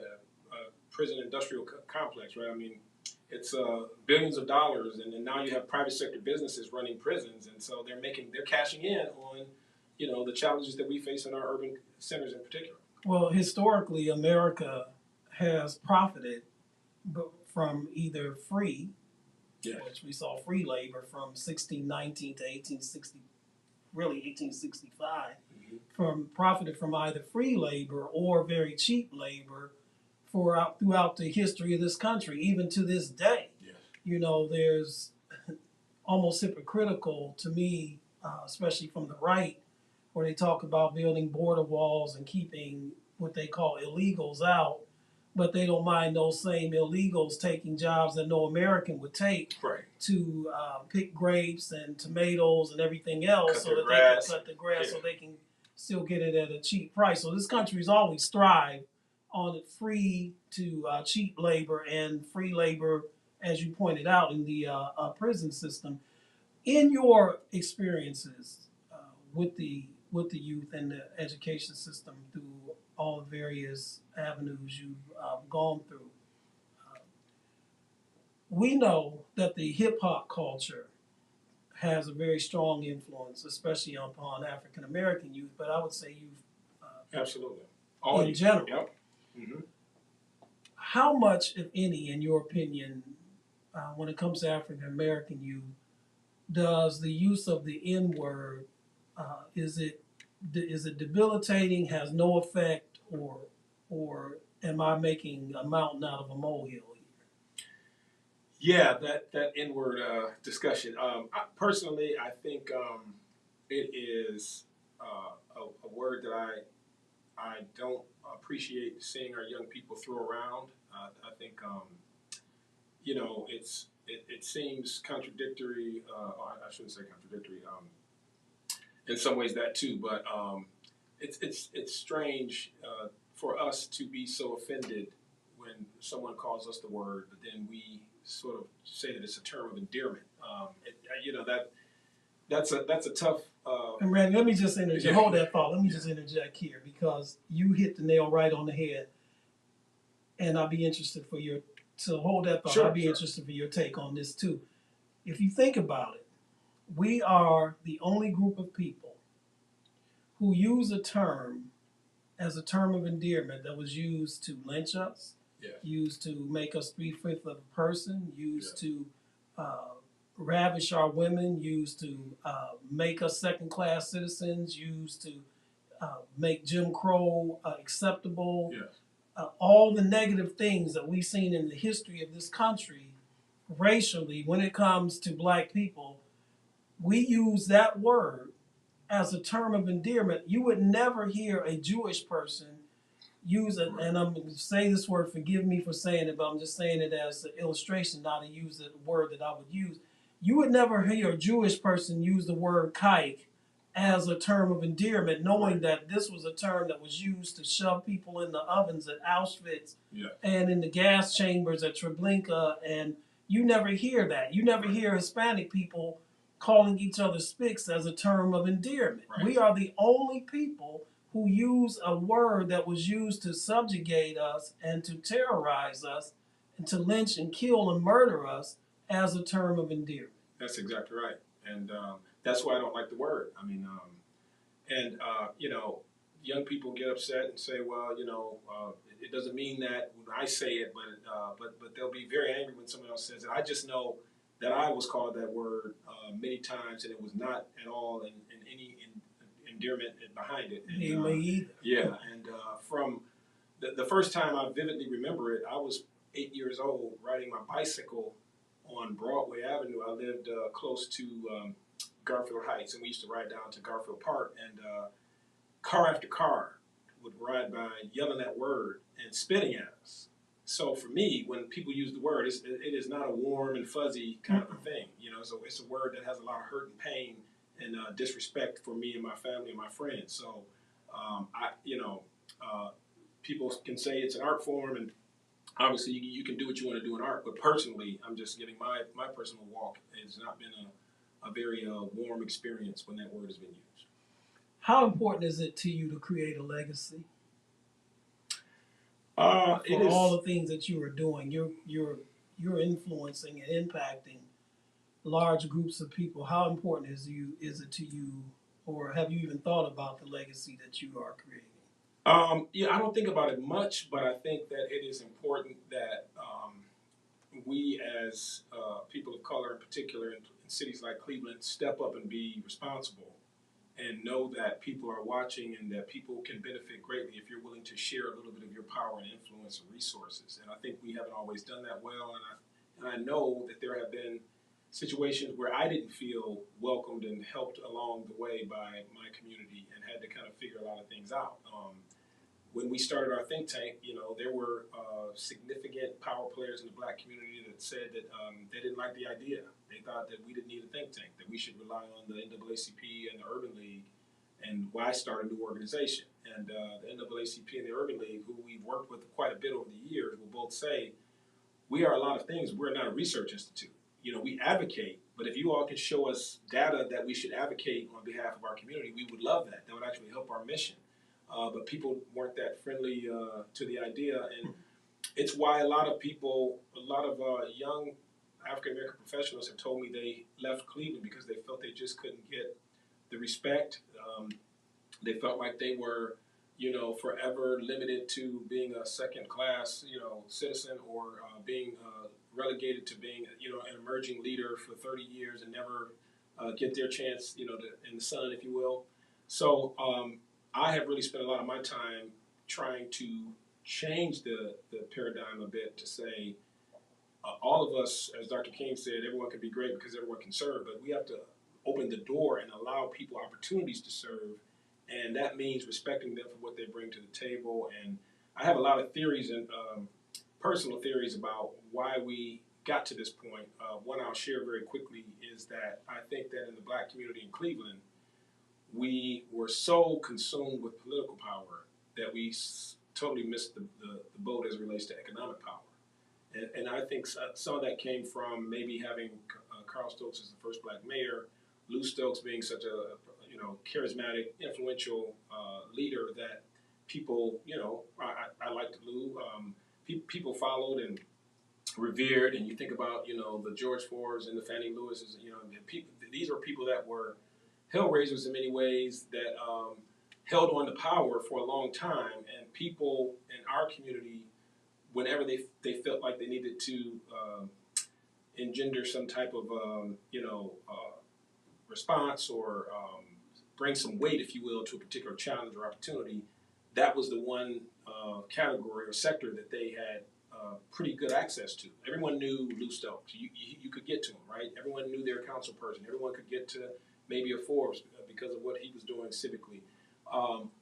prison industrial complex, right? I mean, it's billions of dollars, and then now you have private sector businesses running prisons, and so they're cashing in on the challenges that we face in our urban centers in particular. Well, historically, America has profited from either free, which we saw free labor from 1619 to 1860, really 1865, profited from either free labor or very cheap labor throughout the history of this country, even to this day. Yes. There's almost hypocritical to me, especially from the right, where they talk about building border walls and keeping what they call illegals out, but they don't mind those same illegals taking jobs that no American would take, right, to pick grapes and tomatoes and everything else, so that they can cut the grass, so they can still get it at a cheap price. So this country's always thrived on free to cheap labor, and free labor, as you pointed out, in the prison system. In your experiences with the youth and the education system through all the various avenues you've gone through, we know that the hip hop culture has a very strong influence, especially upon African American youth, but I would say youth absolutely in general. Yep. Mm-hmm. How much, if any, in your opinion, when it comes to African American youth, does the use of the N word is it debilitating, has no effect, or am I making a mountain out of a molehill here? Yeah, that N-word discussion. Personally, I think it is a word that I don't appreciate seeing our young people throw around. I think it seems contradictory. I shouldn't say contradictory. In some ways, that too, but it's strange for us to be so offended when someone calls us the word, but then we sort of say that it's a term of endearment. That's a tough. And Randy, let me just interject. Yeah. Hold that thought. Let me just interject here because you hit the nail right on the head, and I'll be interested for your. So hold that thought. Sure, I'll be interested for your take on this too. If you think about it, we are the only group of people who use a term as a term of endearment that was used to lynch us, used to make us 3/5 of a person, used to ravish our women, used to make us second-class citizens, used to make Jim Crow acceptable. Yes. All the negative things that we've seen in the history of this country, racially, when it comes to black people, we use that word as a term of endearment. You would never hear a Jewish person use it, and I'm going to say this word, forgive me for saying it, but I'm just saying it as an illustration, not to use the word that I would use. You would never hear a Jewish person use the word kike as a term of endearment, knowing that this was a term that was used to shove people in the ovens at Auschwitz and in the gas chambers at Treblinka, and you never hear that. You never hear Hispanic people calling each other spics as a term of endearment. Right. We are the only people who use a word that was used to subjugate us and to terrorize us and to lynch and kill and murder us as a term of endearment. That's exactly right. And that's why I don't like the word. I mean, young people get upset and say, well, it doesn't mean that when I say it, but they'll be very angry when someone else says it. I just know that I was called that word many times, and it was not at all in any endearment behind it. And, Me either. Yeah, and from the first time I vividly remember it, I was 8 years old riding my bicycle on Broadway Avenue. I lived close to Garfield Heights, and we used to ride down to Garfield Park, and car after car would ride by yelling that word and spitting at us. So for me, when people use the word, it is not a warm and fuzzy kind of a thing. So it's a word that has a lot of hurt and pain and disrespect for me and my family and my friends. So people can say it's an art form, and obviously you can do what you want to do in art. But personally, I'm just giving my personal walk. It's not been a very warm experience when that word has been used. How important is it to you to create a legacy? For all the things that you are doing, you're influencing and impacting large groups of people. How important is it to you, or have you even thought about the legacy that you are creating? I don't think about it much, but I think that it is important that we as people of color in particular in cities like Cleveland step up and be responsible and know that people are watching and that people can benefit greatly if you're willing to share a little bit of your power and influence and resources. And I think we haven't always done that well, and I know that there have been situations where I didn't feel welcomed and helped along the way by my community and had to kind of figure a lot of things out. When we started our think tank, there were significant power players in the black community that said that they didn't like the idea. They thought that we didn't need a think tank, that we should rely on the NAACP and the Urban League, and why start a new organization. And the NAACP and the Urban League, who we've worked with quite a bit over the years, will both say, we are a lot of things. We're not a research institute. We advocate, but if you all can show us data that we should advocate on behalf of our community, we would love that. That would actually help our mission. But people weren't that friendly to the idea, and it's why a lot of young African-American professionals have told me they left Cleveland because they felt they just couldn't get the respect. They felt like they were, forever limited to being a second-class, citizen, or being relegated to being, an emerging leader for 30 years and never get their chance, in the sun, if you will. So I have really spent a lot of my time trying to change the paradigm a bit to say all of us, as Dr. King said, everyone can be great because everyone can serve, but we have to open the door and allow people opportunities to serve, and that means respecting them for what they bring to the table. And I have a lot of theories and personal theories about why we got to this point. One I'll share very quickly is that I think that in the black community in Cleveland, we were so consumed with political power that we totally missed the boat as it relates to economic power. And I think some of that came from maybe having Carl Stokes as the first black mayor, Lou Stokes being such a charismatic, influential leader that people, I liked Lou. People followed and revered, and you think about, the George Fords and the Fannie Lewis's, these are people that were hellraisers in many ways that held on to power for a long time, and people in our community, whenever they felt like they needed to engender some type of, response or bring some weight, if you will, to a particular challenge or opportunity, that was the one category or sector that they had pretty good access to. Everyone knew Lou Stokes. You could get to him, right? Everyone knew their council person. Everyone could get to maybe a Forbes because of what he was doing civically.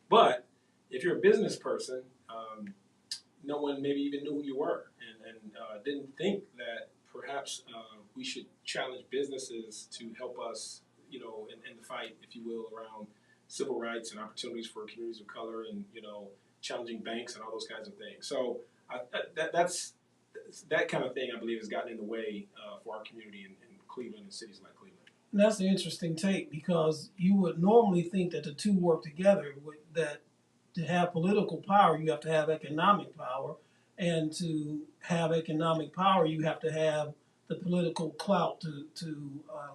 But if you're a business person, no one maybe even knew who you were and didn't think that perhaps we should challenge businesses to help us, in the fight, if you will, around civil rights and opportunities for communities of color and, challenging banks and all those kinds of things. So that's that kind of thing, I believe, has gotten in the way for our community in Cleveland and cities like Cleveland. And that's an interesting take because you would normally think that the two work together, that to have political power, you have to have economic power. And to have economic power, you have to have the political clout to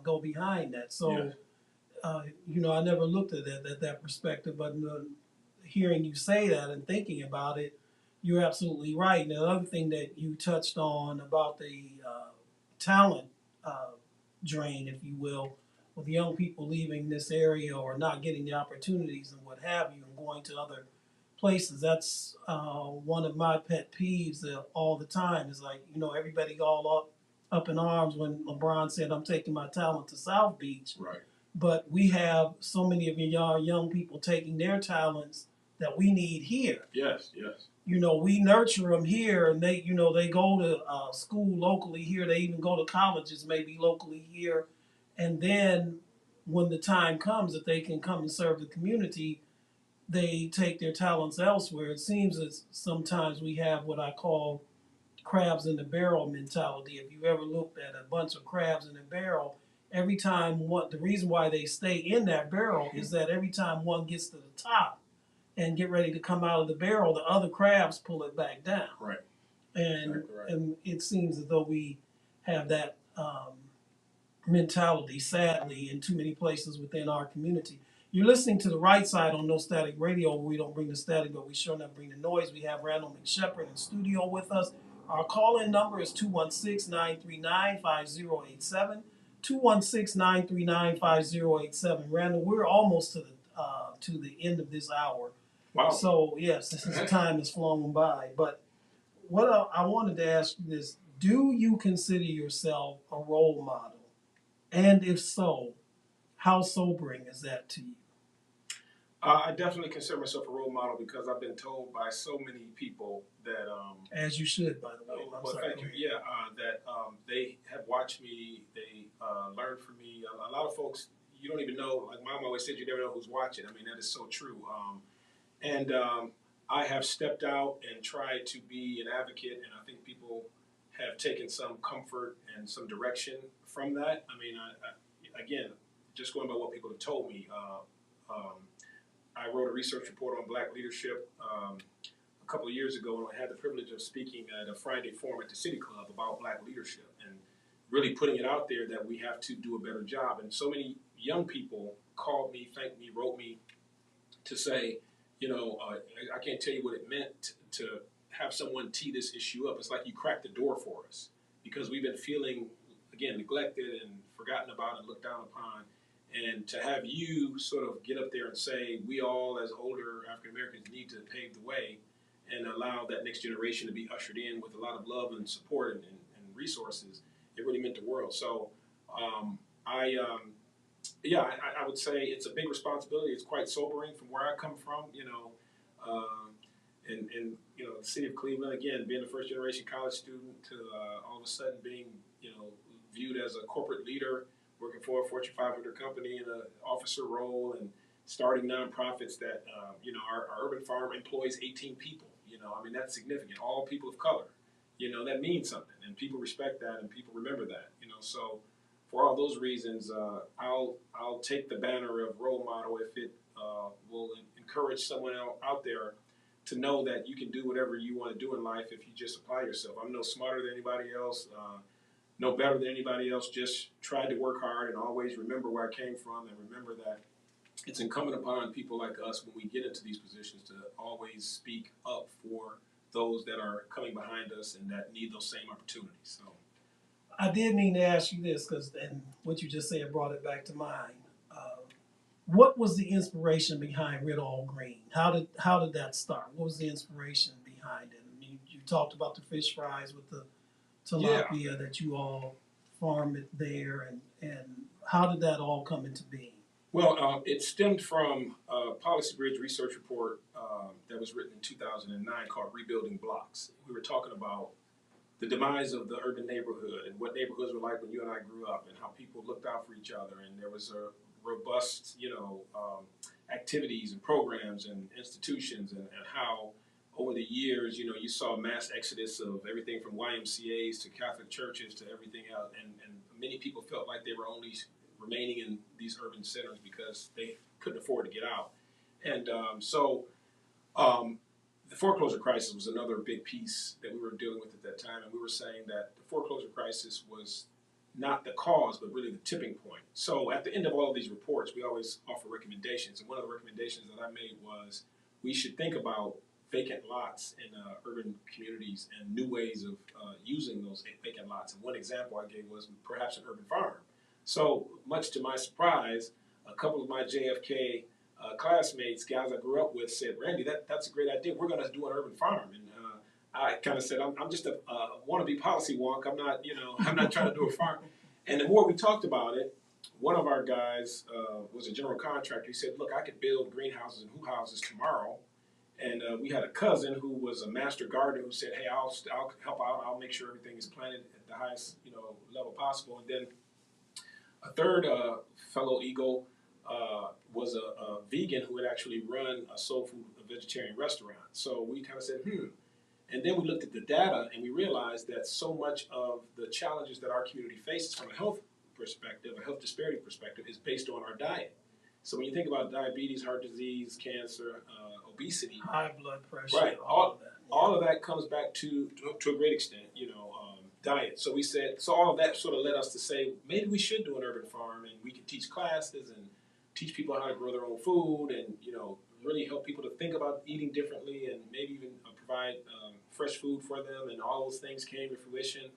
go behind that. So, Yes. I never looked at that perspective, but hearing you say that and thinking about it, you're absolutely right. And the other thing that you touched on about the talent drain, if you will, with young people leaving this area or not getting the opportunities and what have you and going to other places. That's one of my pet peeves all the time is like, everybody all up in arms when LeBron said, I'm taking my talent to South Beach. Right. But we have so many of your young people taking their talents that we need here. Yes, yes. We nurture them here, and they go to school locally here. They even go to colleges maybe locally here, and then when the time comes that they can come and serve the community, they take their talents elsewhere. It seems that sometimes we have what I call crabs in the barrel mentality. If you ever looked at a bunch of crabs in a barrel, every time the reason why they stay in that barrel is that every time one gets to the top and get ready to come out of the barrel, the other crabs pull it back down. Right. And Exactly right. and it seems as though we have that mentality, sadly, in too many places within our community. You're listening to The Right Side on No Static Radio, where we don't bring the static, but we sure enough bring the noise. We have Randall McShepeard in studio with us. Our call-in number is 216-939-5087. 216-939-5087. Randall, we're almost to the end of this hour. Wow. So, yes, this time has flown by. But what I wanted to ask you is, do you consider yourself a role model? And if so, how sobering is that to you? I definitely consider myself a role model because I've been told by so many people that. As you should, by the way. Thank you. Yeah, that they have watched me. They learned from me. A lot of folks, you don't even know. Like Mom always said, you never know who's watching. I mean, that is so true. And I have stepped out and tried to be an advocate, and I think people have taken some comfort and some direction from that. I mean, again, just going by what people have told me. I wrote a research report on Black leadership a couple of years ago, and I had the privilege of speaking at a Friday forum at the City Club about Black leadership and really putting it out there that we have to do a better job. And so many young people called me, thanked me, wrote me to say, I can't tell you what it meant to have someone tee this issue up. It's like you cracked the door for us because we've been feeling, again, neglected and forgotten about and looked down upon. And to have you sort of get up there and say, we all as older African Americans need to pave the way and allow that next generation to be ushered in with a lot of love and support and resources, it really meant the world. So I would say it's a big responsibility. It's quite sobering from where I come from, and the city of Cleveland, again, being a first generation college student to all of a sudden being, viewed as a corporate leader, working for a Fortune 500 company in an officer role and starting nonprofits that, our urban farm employs 18 people, I mean, that's significant. All people of color, that means something, and people respect that, and people remember that. So for all those reasons, I'll take the banner of role model if it will encourage someone out there to know that you can do whatever you want to do in life if you just apply yourself. I'm no smarter than anybody else, no better than anybody else. Just try to work hard and always remember where I came from, and remember that it's incumbent upon people like us when we get into these positions to always speak up for those that are coming behind us and that need those same opportunities. So I did mean to ask you this, and what you just said brought it back to mind. What was the inspiration behind Red All Green? How did that start? What was the inspiration behind it? I mean, you talked about the fish fries with the tilapia that you all farmed it there, and how did that all come into being? Well, it stemmed from a Policy Bridge research report that was written in 2009 called Rebuilding Blocks. We were talking about the demise of the urban neighborhood and what neighborhoods were like when you and I grew up, and how people looked out for each other, and there was a robust, activities and programs and institutions, and how over the years, you saw mass exodus of everything from YMCAs to Catholic churches to everything else, and many people felt like they were only remaining in these urban centers because they couldn't afford to get out. And the foreclosure crisis was another big piece that we were dealing with at that time, and we were saying that the foreclosure crisis was not the cause, but really the tipping point. So at the end of all of these reports, we always offer recommendations, and one of the recommendations that I made was we should think about vacant lots in urban communities and new ways of using those vacant lots. And one example I gave was perhaps an urban farm. So much to my surprise, a couple of my JFK classmates, guys I grew up with, said, "Randy, that's a great idea. We're going to do an urban farm." And I kind of said, "I'm just a wannabe policy wonk. I'm not, I'm not trying to do a farm." And the more we talked about it, one of our guys was a general contractor. He said, "Look, I could build greenhouses and hoop houses tomorrow." And we had a cousin who was a master gardener who said, "Hey, I'll help out. I'll make sure everything is planted at the highest level possible." And then a third fellow Eagle was a vegan who had actually run a soul food, a vegetarian restaurant. So we kind of said, And then we looked at the data and we realized that so much of the challenges that our community faces from a health perspective, a health disparity perspective, is based on our diet. So when you think about diabetes, heart disease, cancer, obesity, high blood pressure, right, all of that. All of that comes back to a great extent, diet. So we said, so all of that sort of led us to say, maybe we should do an urban farm, and we can teach classes and teach people how to grow their own food, and really help people to think about eating differently, and maybe even provide fresh food for them. And all those things came to fruition,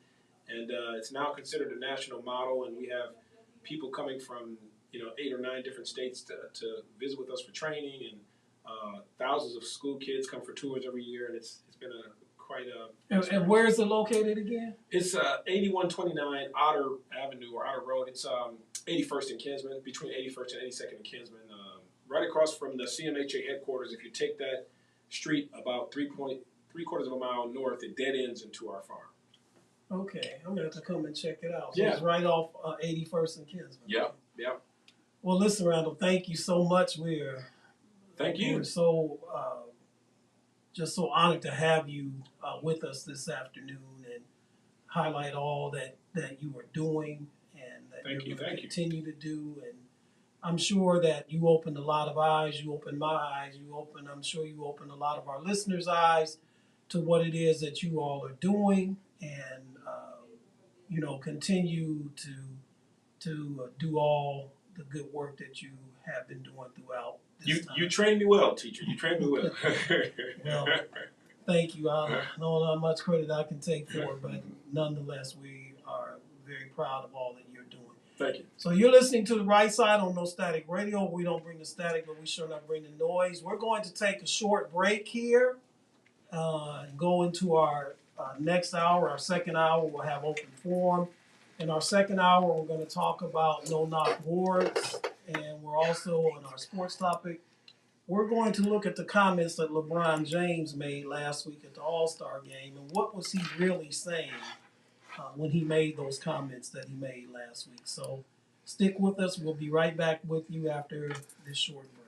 and it's now considered a national model. And we have people coming from 8 or 9 different states to visit with us for training, and thousands of school kids come for tours every year, and it's been quite a. And where is it located again? It's 8129 Otter Avenue or Otter Road. It's 81st and Kinsman, between 81st and 82nd and Kinsman, right across from the CMHA headquarters. If you take that street about 3/4 of a mile north, it dead ends into our farm. Okay, I'm gonna have to come and check it out. So Yeah. It's right off 81st and Kinsman. Yeah. Well, listen, Randall, thank you so much. Thank you. We're so just so honored to have you with us this afternoon and highlight all that you are doing and that you're going to continue to do. And I'm sure that you opened a lot of eyes. You opened my eyes. I'm sure you opened a lot of our listeners' eyes to what it is that you all are doing, and continue to do all the good work that you have been doing throughout this time. You trained me well, teacher. You trained me well. Well, thank you. I don't know how much credit I can take for it, but nonetheless, we are very proud of all that you're doing. Thank you. So you're listening to The Right Side on No Static Radio. We don't bring the static, but we sure not bring the noise. We're going to take a short break here and go into our next hour. Our second hour, we'll have open forum. In our second hour, we're going to talk about no-knock warrants, and we're also on our sports topic. We're going to look at the comments that LeBron James made last week at the All-Star game, and what was he really saying when he made those comments that he made last week. So stick with us. We'll be right back with you after this short break.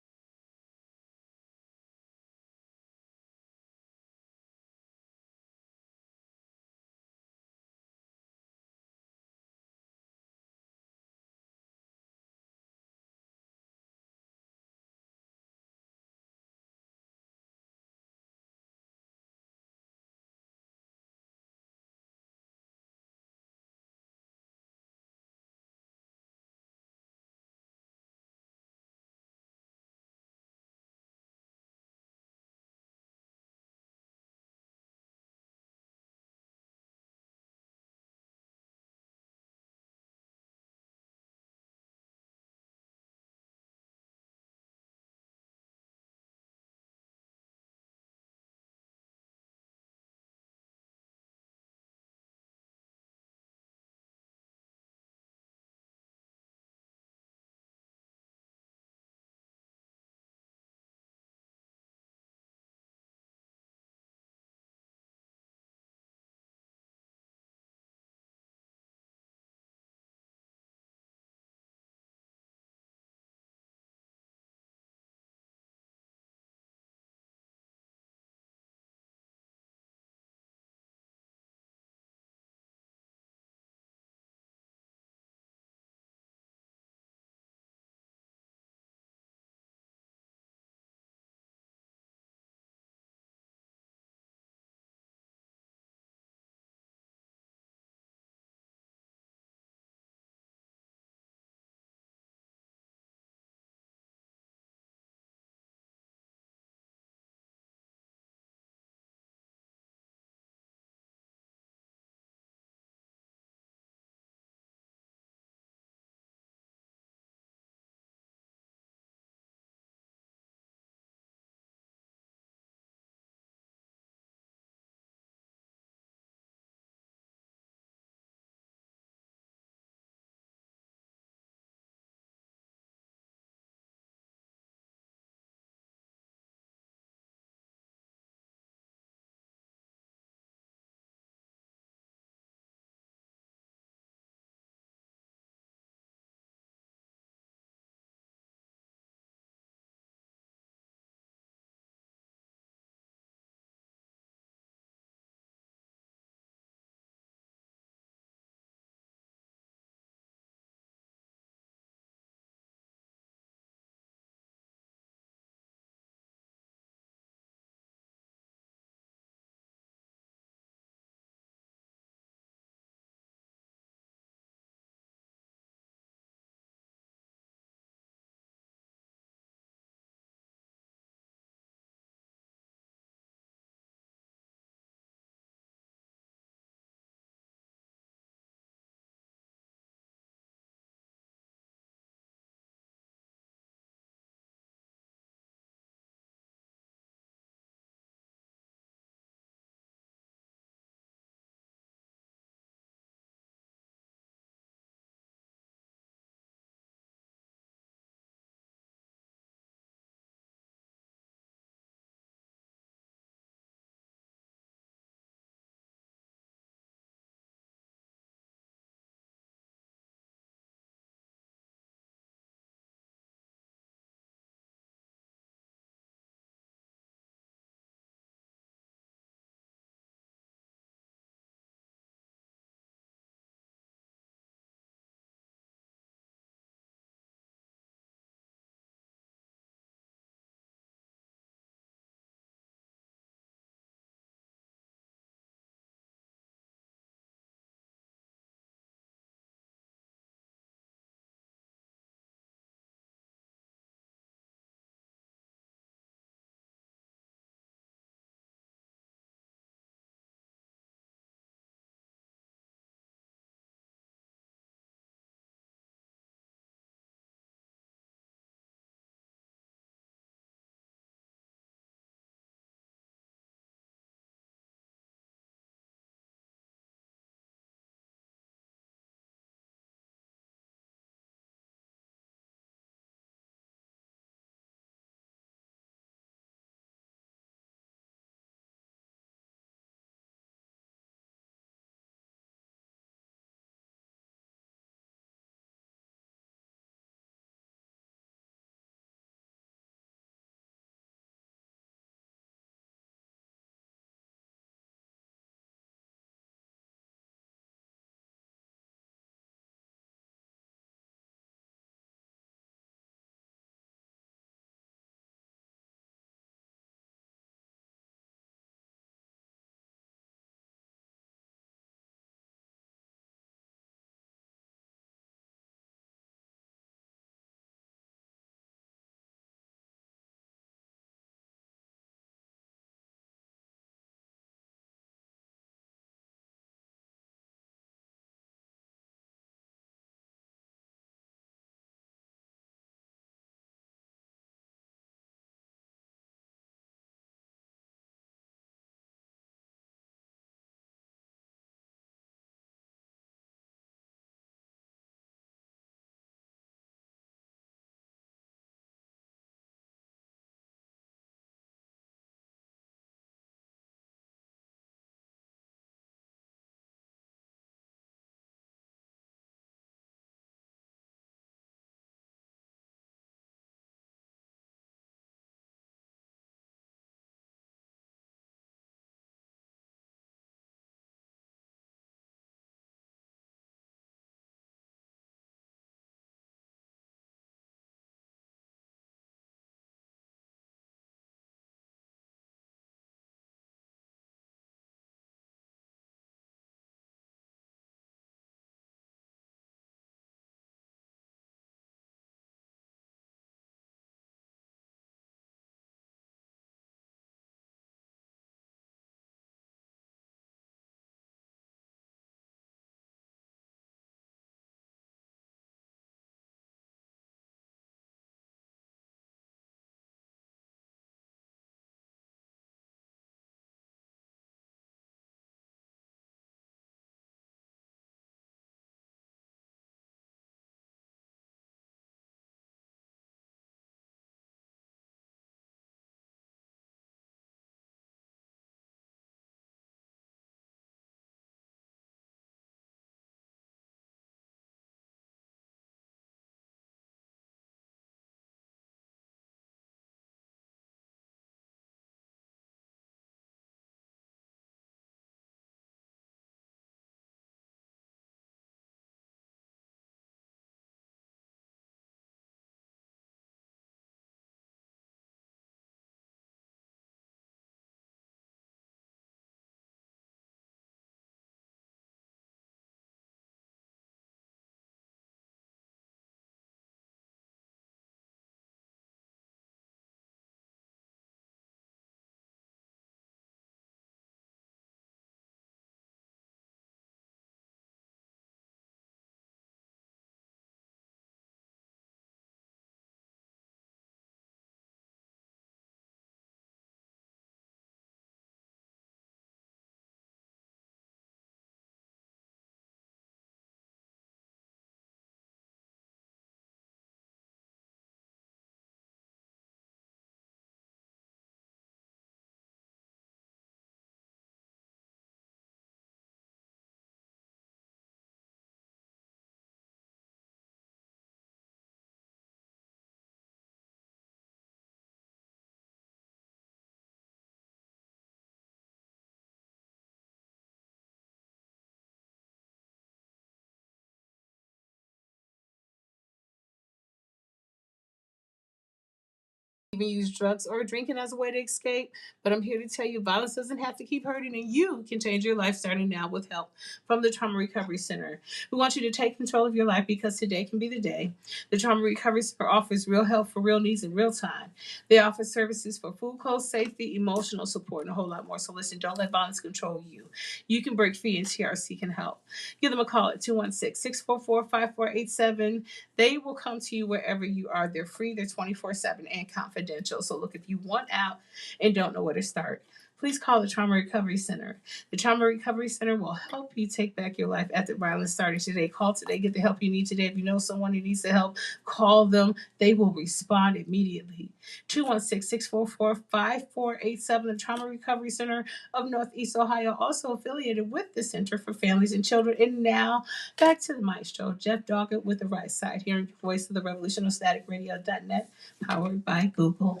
even use drugs or drinking as a way to escape. But I'm here to tell you violence doesn't have to keep hurting, and you can change your life starting now with help from the Trauma Recovery Center. We want you to take control of your life because today can be the day. The Trauma Recovery Center offers real help for real needs in real time. They offer services for food, clothes, safety, emotional support, and a whole lot more. So listen, don't let violence control you. You can break free, and TRC can help. Give them a call at 216-644-5487. They will come to you wherever you are. They're free, they're 24/7 and confidential. So look, if you want out and don't know where to start, please call the Trauma Recovery Center. The Trauma Recovery Center will help you take back your life after violence started today. Call today, get the help you need today. If you know someone who needs the help, call them. They will respond immediately. 216-644-5487. The Trauma Recovery Center of Northeast Ohio, also affiliated with the Center for Families and Children. And now, back to the maestro, Jeff Doggett with the right side, hearing the voice of the revolution on staticradio.net, powered by Google.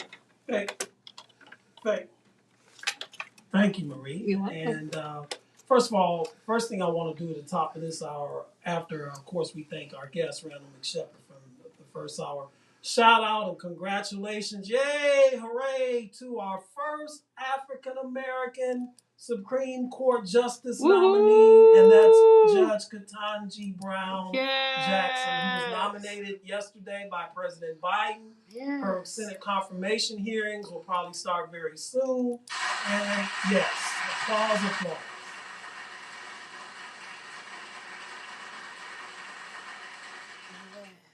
Thank you, Marie. You're welcome. And first of all, first thing I want to do at the top of this hour, after, of course, we thank our guest, Randall McShepeard, from the first hour. Shout out and congratulations, yay, hooray, to our first African-American Supreme Court Justice nominee, and that's Judge Ketanji Brown Jackson, who was nominated yesterday by President Biden. Yes. Her Senate confirmation hearings will probably start very soon. And yes, applause.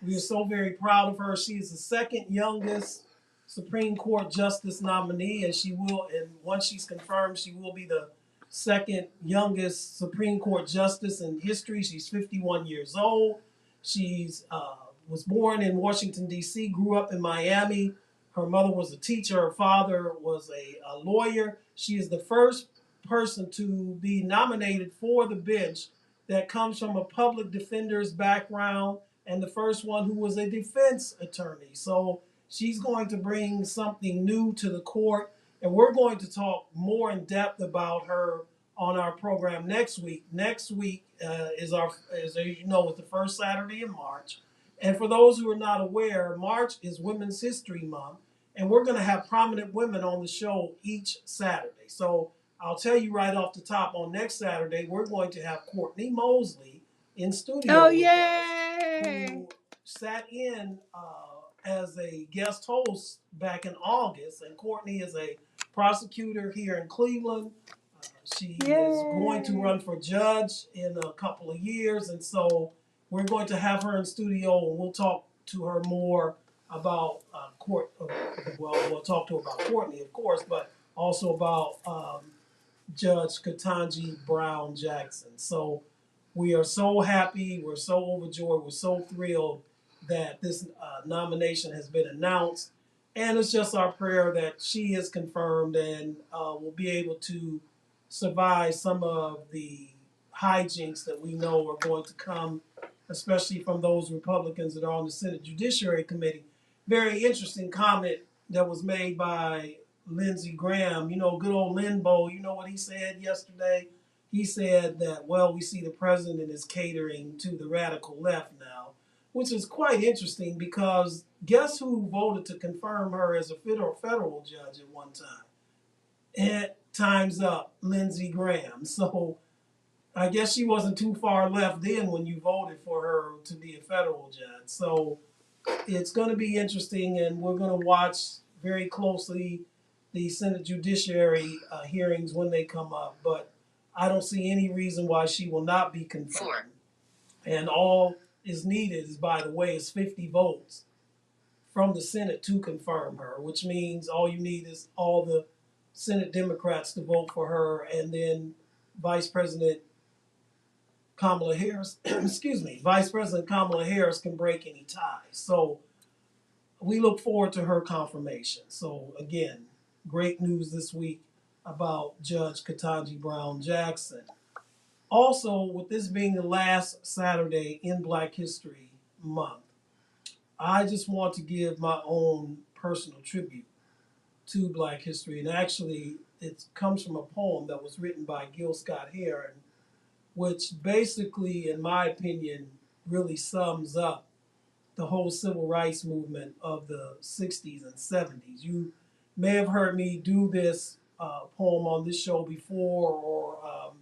We are so very proud of her. She is the second youngest Supreme Court Justice nominee, and once she's confirmed, she will be the second youngest Supreme Court Justice in history. She's 51 years old. She's was born in Washington, D.C., grew up in Miami. Her mother was a teacher. Her father was a lawyer. She is the first person to be nominated for the bench that comes from a public defender's background, and the first one who was a defense attorney. So she's going to bring something new to the court, and we're going to talk more in depth about her on our program next week. Next week is the first Saturday in March. And for those who are not aware, March is Women's History Month, and we're going to have prominent women on the show each Saturday. So I'll tell you right off the top, on next Saturday, we're going to have Courtney Mosley in studio with us, who sat in as a guest host back in August. And Courtney is a prosecutor here in Cleveland. She is going to run for judge in a couple of years, and so we're going to have her in studio, and we'll talk to her more about we'll talk to her about Courtney, of course, but also about Judge Ketanji Brown Jackson. So we are so happy, we're so overjoyed, we're so thrilled that this nomination has been announced. And it's just our prayer that she is confirmed and will be able to survive some of the hijinks that we know are going to come, especially from those Republicans that are on the Senate Judiciary Committee. Very interesting comment that was made by Lindsey Graham. Good old Linbo, you know what he said yesterday? He said that, we see the president is catering to the radical left now, which is quite interesting because guess who voted to confirm her as a federal judge at one time? And time's up, Lindsey Graham. So I guess she wasn't too far left then when you voted for her to be a federal judge. So it's going to be interesting, and we're going to watch very closely the Senate Judiciary hearings when they come up. But I don't see any reason why she will not be confirmed. And all is needed, by the way, is 50 votes from the Senate to confirm her, which means all you need is all the Senate Democrats to vote for her, and then Vice President Kamala Harris, Vice President Kamala Harris can break any ties. So we look forward to her confirmation. So again, great news this week about Judge Ketanji Brown Jackson. Also, with this being the last Saturday in Black History Month, I just want to give my own personal tribute to Black history. And actually, it comes from a poem that was written by Gil Scott-Heron, which basically, in my opinion, really sums up the whole civil rights movement of the 60s and 70s. You may have heard me do this poem on this show before, or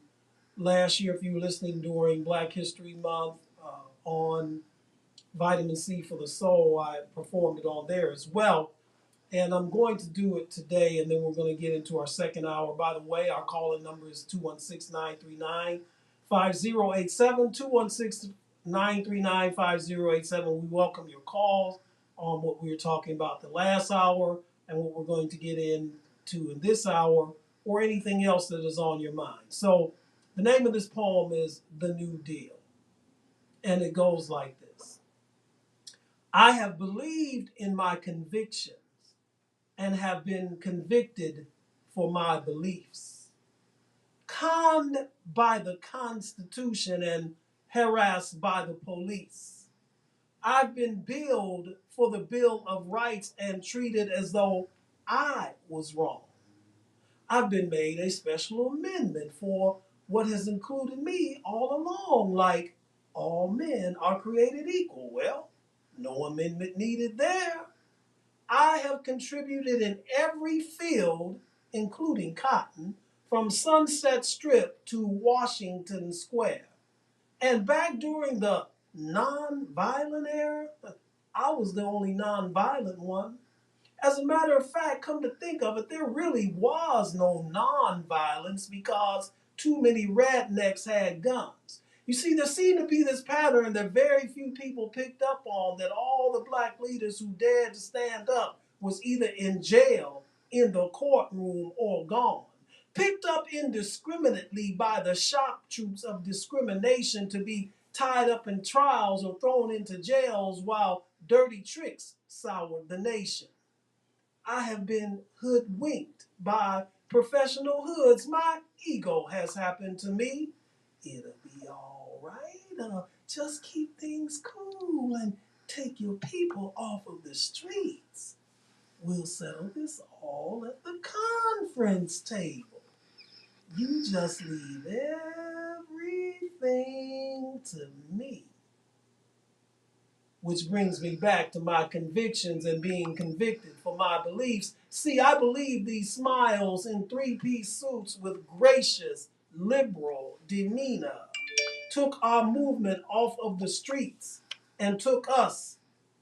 last year if you were listening during Black History Month on Vitamin C for the Soul, I performed it on there as well. And I'm going to do it today, and then we're going to get into our second hour. By the way, our call-in number is 216-939-5087, 216-939-5087. We welcome your calls on what we were talking about the last hour and what we're going to get into in this hour, or anything else that is on your mind. So the name of this poem is The New Deal, and it goes like this. I have believed in my convictions and have been convicted for my beliefs, conned by the Constitution and harassed by the police. I've been billed for the Bill of Rights and treated as though I was wrong. I've been made a special amendment for what has included me all along, like all men are created equal. Well, no amendment needed there. I have contributed in every field, including cotton, from Sunset Strip to Washington Square. And back during the non-violent era, I was the only non-violent one. As a matter of fact, come to think of it, there really was no non-violence because too many rednecks had guns. You see, there seemed to be this pattern that very few people picked up on, that all the black leaders who dared to stand up was either in jail, in the courtroom, or gone. Picked up indiscriminately by the shock troops of discrimination to be tied up in trials or thrown into jails while dirty tricks soured the nation. I have been hoodwinked by professional hoods. My ego has happened to me. It'll be all right. Just keep things cool and take your people off of the streets. We'll settle this all at the conference table. You just leave everything to me. Which brings me back to my convictions and being convicted for my beliefs. See, I believe these smiles in three-piece suits with gracious, liberal demeanor took our movement off of the streets and took us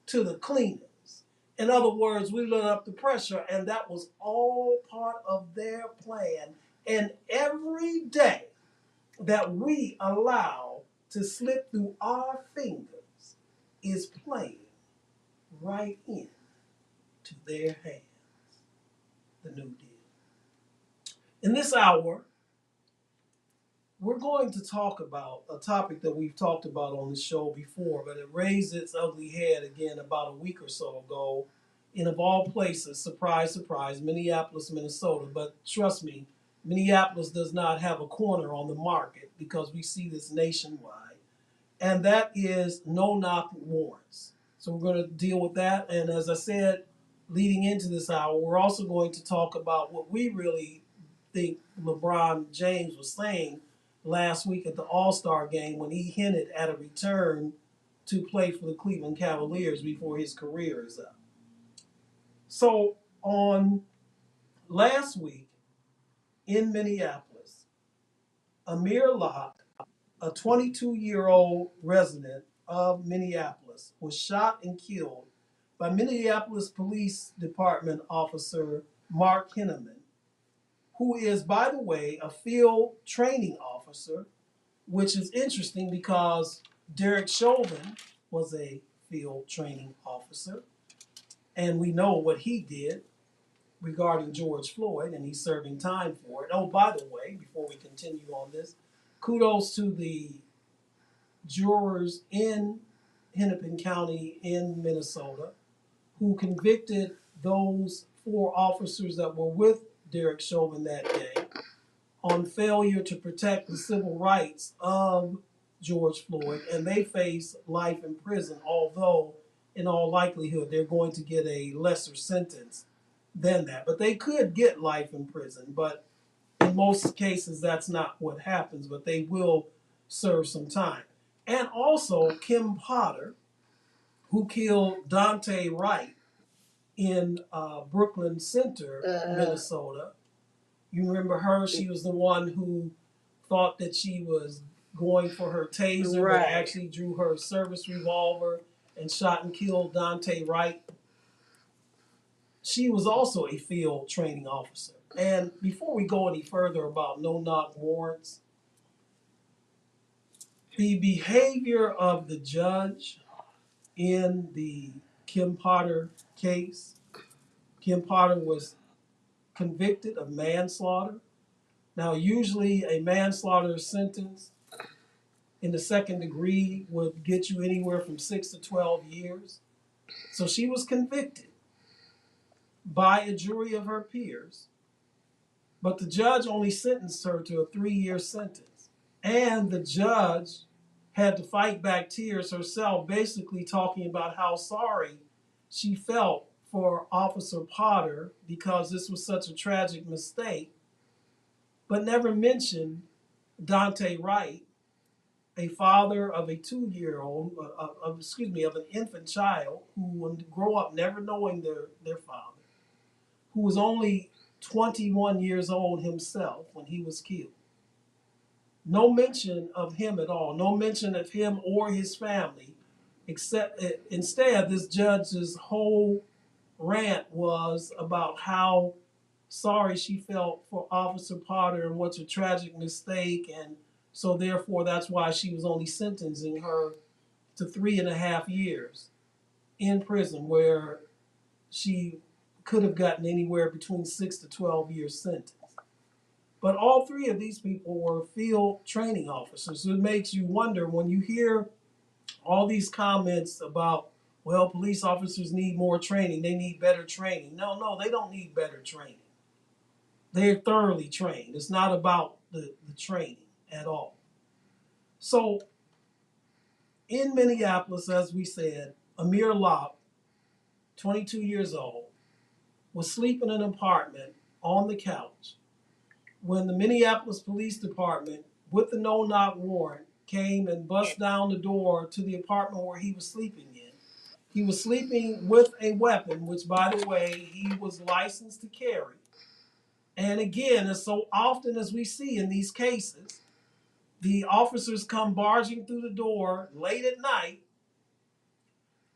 to the cleaners. In other words, we let up the pressure, and that was all part of their plan. And every day that we allow to slip through our fingers is playing right in to their hands. The New Deal. In this hour, we're going to talk about a topic that we've talked about on the show before, but it raised its ugly head again about a week or so ago in, of all places, surprise, surprise, Minneapolis, Minnesota. But trust me, Minneapolis does not have a corner on the market because we see this nationwide. And that is no-knock warrants. So we're going to deal with that. And as I said, leading into this hour, we're also going to talk about what we really think LeBron James was saying last week at the All-Star game when he hinted at a return to play for the Cleveland Cavaliers before his career is up. So on last week in Minneapolis, Amir Locke, a 22-year-old resident of Minneapolis, was shot and killed by Minneapolis Police Department officer Mark Henneman, who is, by the way, a field training officer, which is interesting because Derek Chauvin was a field training officer, and we know what he did regarding George Floyd, and he's serving time for it. Oh, by the way, before we continue on this, kudos to the jurors in Hennepin County in Minnesota who convicted those 4 officers that were with Derek Chauvin that day on failure to protect the civil rights of George Floyd, and they face life in prison, although in all likelihood they're going to get a lesser sentence than that. But they could get life in prison, but in most cases that's not what happens, but they will serve some time. And also Kim Potter, who killed Dante Wright in Brooklyn Center, Minnesota. You remember her? She was the one who thought that she was going for her taser, but actually drew her service revolver and shot and killed Dante Wright. She was also a field training officer. And before we go any further about no-knock warrants, the behavior of the judge in the Kim Potter case, Kim Potter was convicted of manslaughter. Now, usually a manslaughter sentence in the second degree would get you anywhere from 6 to 12 years. So she was convicted by a jury of her peers, but the judge only sentenced her to a 3-year sentence. And the judge had to fight back tears herself, basically talking about how sorry she felt for Officer Potter because this was such a tragic mistake, but never mentioned Dante Wright, a father of a 2-year-old, of an infant child who would grow up never knowing their father, who was only 21 years old himself when he was killed. No mention of him at all, no mention of him or his family, except instead this judge's whole rant was about how sorry she felt for Officer Potter and what's a tragic mistake, and so therefore that's why she was only sentencing her to 3.5 years in prison, where she could have gotten anywhere between 6 to 12 years sentence. But all three of these people were field training officers. So it makes you wonder when you hear all these comments about, well, police officers need more training, they need better training. No, they don't need better training. They're thoroughly trained. It's not about the training at all. So in Minneapolis, as we said, Amir Locke, 22 years old, was sleeping in an apartment on the couch when the Minneapolis Police Department, with the no-knock warrant, came and bust down the door to the apartment where he was sleeping in. He was sleeping with a weapon, which, by the way, he was licensed to carry. And again, as so often as we see in these cases, the officers come barging through the door late at night.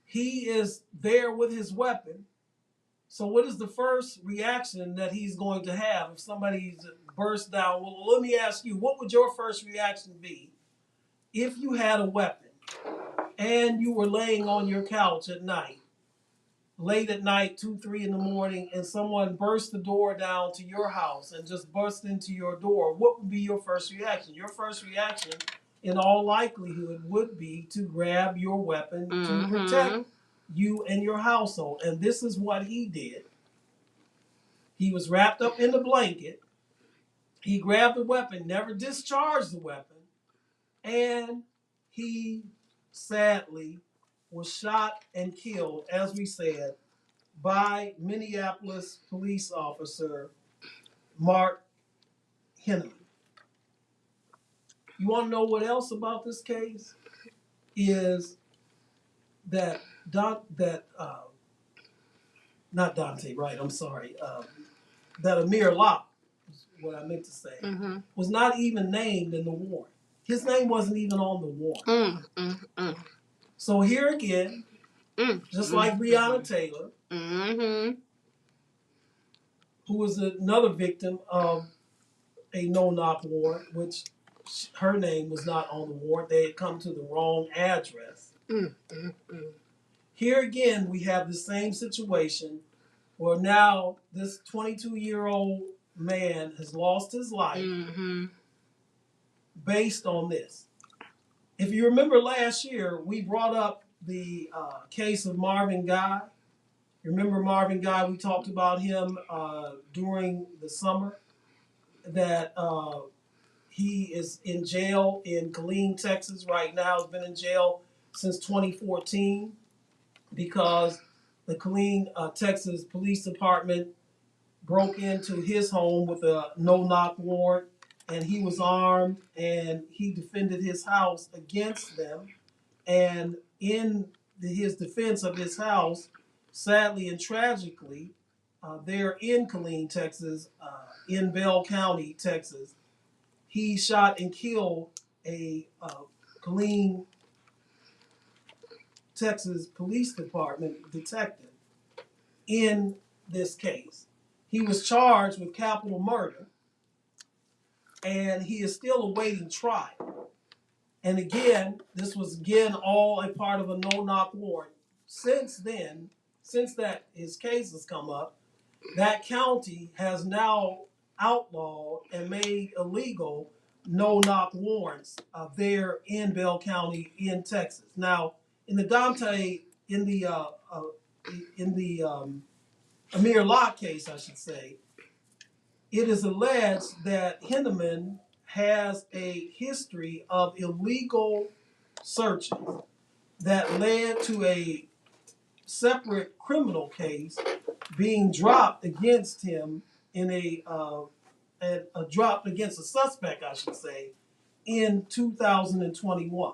He is there with his weapon. So what is the first reaction that he's going to have if somebody's burst down? Well, let me ask you, what would your first reaction be if you had a weapon and you were laying on your couch at night, late at night, 2, 3 in the morning, and someone burst the door down to your house and just burst into your door? What would be your first reaction? Your first reaction, in all likelihood, would be to grab your weapon to protect you and your household. And this is what he did. He was wrapped up in the blanket. He grabbed the weapon, never discharged the weapon, and he sadly was shot and killed, as we said, by Minneapolis police officer Mark Henneman. You want to know what else about this case? Is that not Dante Wright, I'm sorry, that Amir Locke, what I meant to say, was not even named in the warrant. His name wasn't even on the warrant. So here again, just like Breonna Taylor, who was another victim of a no-knock warrant, which her name was not on the warrant. They had come to the wrong address. Here again, we have the same situation where now this 22-year-old man has lost his life based on this. If you remember last year, we brought up the case of Marvin Guy. Remember Marvin Guy? We talked about him during the summer, that he is in jail in Killeen, Texas right now. Has been in jail since 2014 because the Killeen, Texas Police Department broke into his home with a no-knock warrant, and he was armed, and he defended his house against them. And in his defense of his house, sadly and tragically, there in Killeen, Texas, in Bell County, Texas, he shot and killed a Killeen, Texas Police Department detective in this case. He was charged with capital murder, and he is still awaiting trial. And again, this was again all a part of a no-knock warrant. Since then, since that his case has come up, that county has now outlawed and made illegal no-knock warrants there in Bell County in Texas. Now, in the Dante, in the Amir Locke case, I should say, it is alleged that Henneman has a history of illegal searches that led to a separate criminal case being dropped against him in a dropped against a suspect, I should say, in 2021.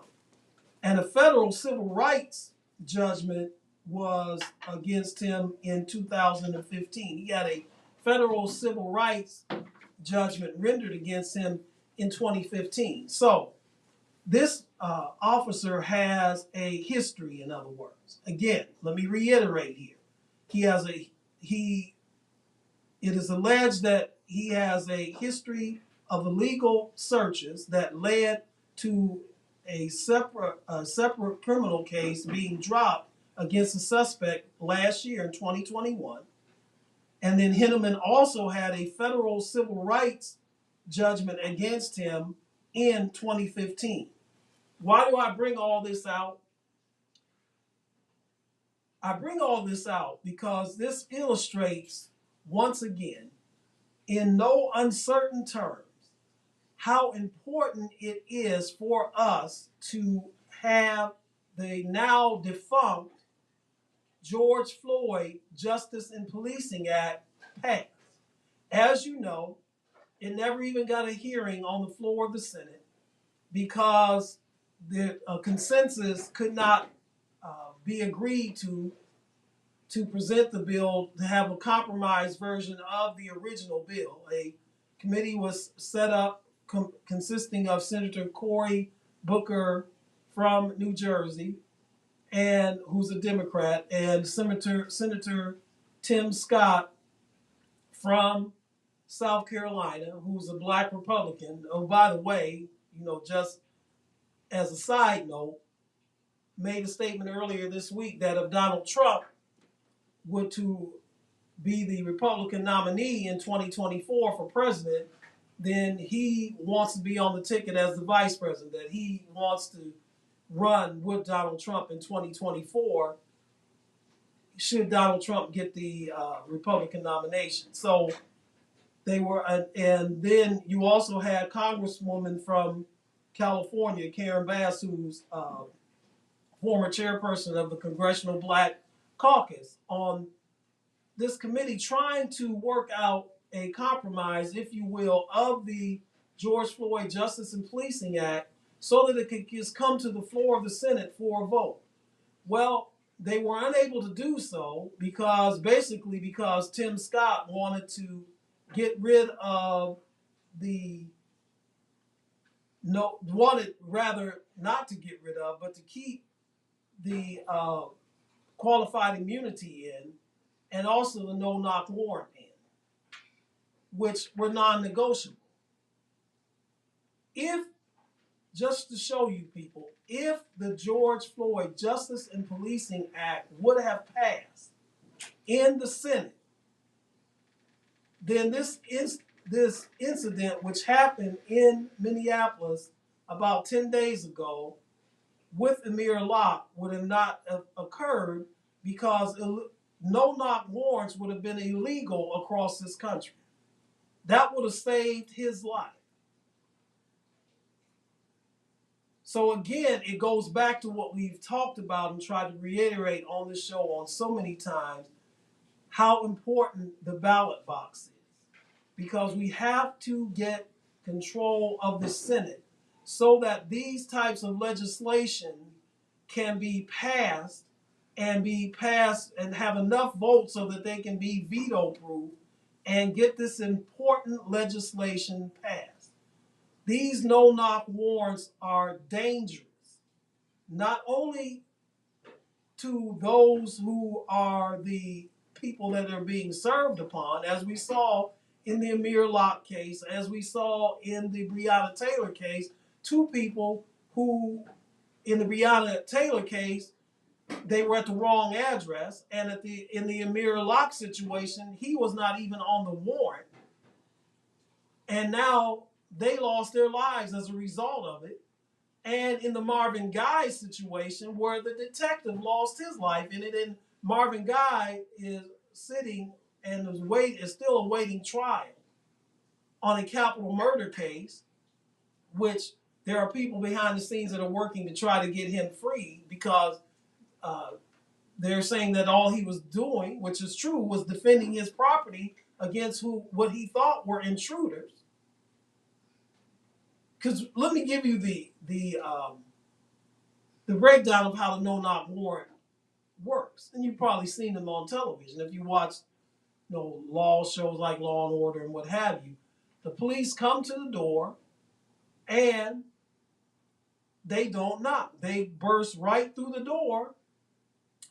And a federal civil rights judgment was against him in 2015. He had a federal civil rights judgment rendered against him in 2015. So this officer has a history, in other words. Again, let me reiterate here. It is alleged that he has a history of illegal searches that led to a separate criminal case being dropped against a suspect last year in 2021. And then Henneman also had a federal civil rights judgment against him in 2015. Why do I bring all this out? I bring all this out because this illustrates, once again, in no uncertain terms, how important it is for us to have the now defunct George Floyd Justice and Policing Act passed. As you know, it never even got a hearing on the floor of the Senate because the consensus could not be agreed to present the bill to have a compromised version of the original bill. A committee was set up consisting of Senator Cory Booker from New Jersey, and who's a Democrat, and Senator Tim Scott from South Carolina, who's a black Republican. Oh, by the way, just as a side note, made a statement earlier this week that if Donald Trump were to be the Republican nominee in 2024 for president, then he wants to be on the ticket as the vice president, that he wants to run with Donald Trump in 2024 should Donald Trump get the Republican nomination. So they were, and then you also had Congresswoman from California, Karen Bass, who's former chairperson of the Congressional Black Caucus, on this committee trying to work out a compromise, if you will, of the George Floyd Justice and Policing Act so that it could just come to the floor of the Senate for a vote. Well, they were unable to do so because Tim Scott wanted to get rid of wanted rather not to get rid of, but to keep the qualified immunity in, and also the no-knock warrant in, which were non-negotiable. If, just to show you people, if the George Floyd Justice and Policing Act would have passed in the Senate, then this incident, which happened in Minneapolis about 10 days ago with Amir Locke, would have not occurred because no-knock warrants would have been illegal across this country. That would have saved his life. So again, it goes back to what we've talked about and tried to reiterate on this show on so many times, how important the ballot box is. Because we have to get control of the Senate so that these types of legislation can be passed and be passed and have enough votes so that they can be veto proof and get this important legislation passed. These no-knock warrants are dangerous, not only to those who are the people that are being served upon, as we saw in the Amir Locke case, as we saw in the Breonna Taylor case, two people who, in the Breonna Taylor case, they were at the wrong address, and in the Amir Locke situation, he was not even on the warrant, and now they lost their lives as a result of it. And in the Marvin Guy situation, where the detective lost his life in it, and Marvin Guy is sitting and is still awaiting trial on a capital murder case, which there are people behind the scenes that are working to try to get him free because they're saying that all he was doing, which is true, was defending his property against what he thought were intruders. Because let me give you the breakdown of how the no-knock warrant works, and you've probably seen them on television if you watch, law shows like Law and Order and what have you. The police come to the door, and they don't knock. They burst right through the door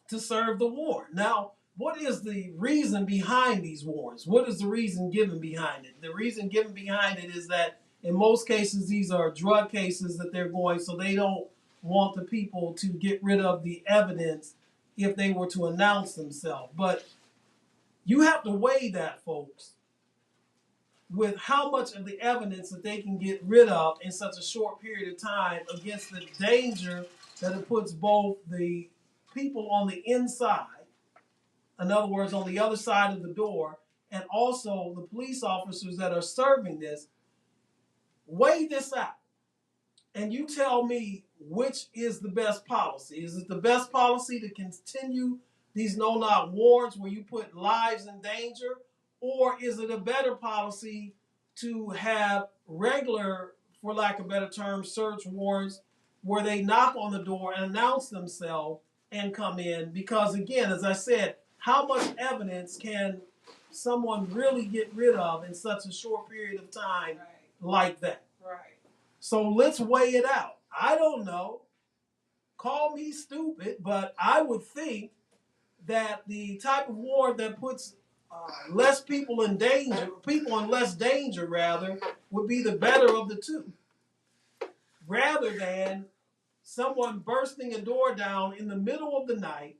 to serve the warrant. Now, what is the reason behind these warrants? What is the reason given behind it? The reason given behind it is that in most cases, these are drug cases that they're going, so they don't want the people to get rid of the evidence if they were to announce themselves. But you have to weigh that, folks, with how much of the evidence that they can get rid of in such a short period of time against the danger that it puts both the people on the inside, in other words, on the other side of the door, and also the police officers that are serving this. Weigh this out, and you tell me which is the best policy. Is it the best policy to continue these no-knock warrants where you put lives in danger, or is it a better policy to have regular, for lack of a better term, search warrants where they knock on the door and announce themselves and come in? Because again, as I said, how much evidence can someone really get rid of in such a short period of time like that? Right. So let's weigh it out. I don't know. Call me stupid, but I would think that the type of warrant that puts less people in danger, people in less danger rather, would be the better of the two. Rather than someone bursting a door down in the middle of the night,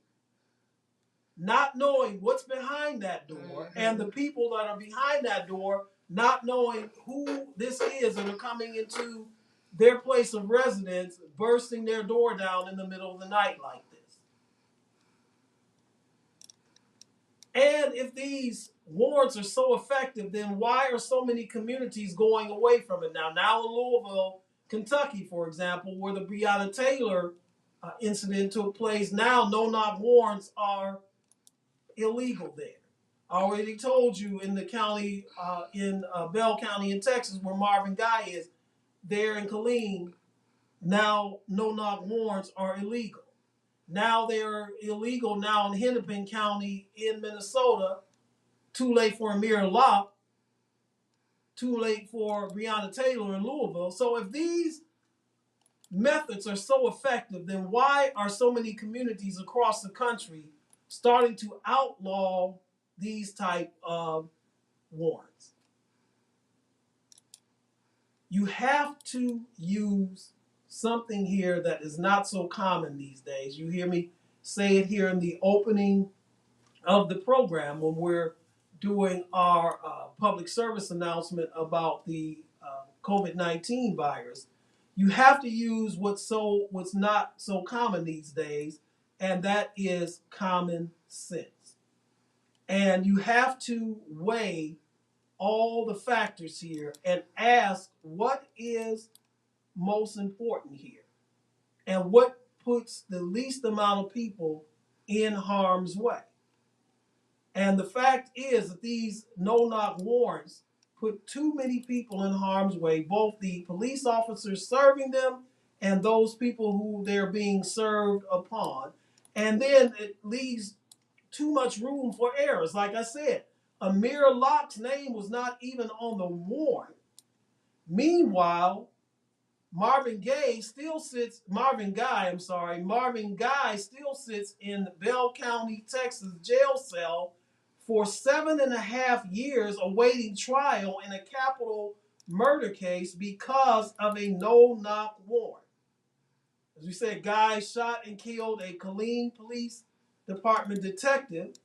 not knowing what's behind that door, and the people that are behind that door not knowing who this is and are coming into their place of residence, bursting their door down in the middle of the night like this. And if these warrants are so effective, then why are so many communities going away from it now? Now in Louisville, Kentucky, for example, where the Breonna Taylor incident took place, now no-knock warrants are illegal there. I already told you in the county, in Bell County in Texas, where Marvin Guy is, there in Killeen, now no-knock warrants are illegal. Now they're illegal now in Hennepin County in Minnesota. Too late for Amir Locke. Too late for Breonna Taylor in Louisville. So if these methods are so effective, then why are so many communities across the country starting to outlaw these type of warrants? You have to use something here that is not so common these days. You hear me say it here in the opening of the program when we're doing our public service announcement about the COVID-19 virus. You have to use what's not so common these days, and that is common sense. And you have to weigh all the factors here and ask what is most important here and what puts the least amount of people in harm's way. And the fact is that these no-knock warrants put too many people in harm's way, both the police officers serving them and those people who they're being served upon. And then it leaves too much room for errors. Like I said, Amir Locke's name was not even on the warrant. Meanwhile, Marvin Guy still sits in the Bell County, Texas jail cell for 7.5 years awaiting trial in a capital murder case because of a no-knock warrant. As we said, Guy shot and killed a Killeen Police Department detective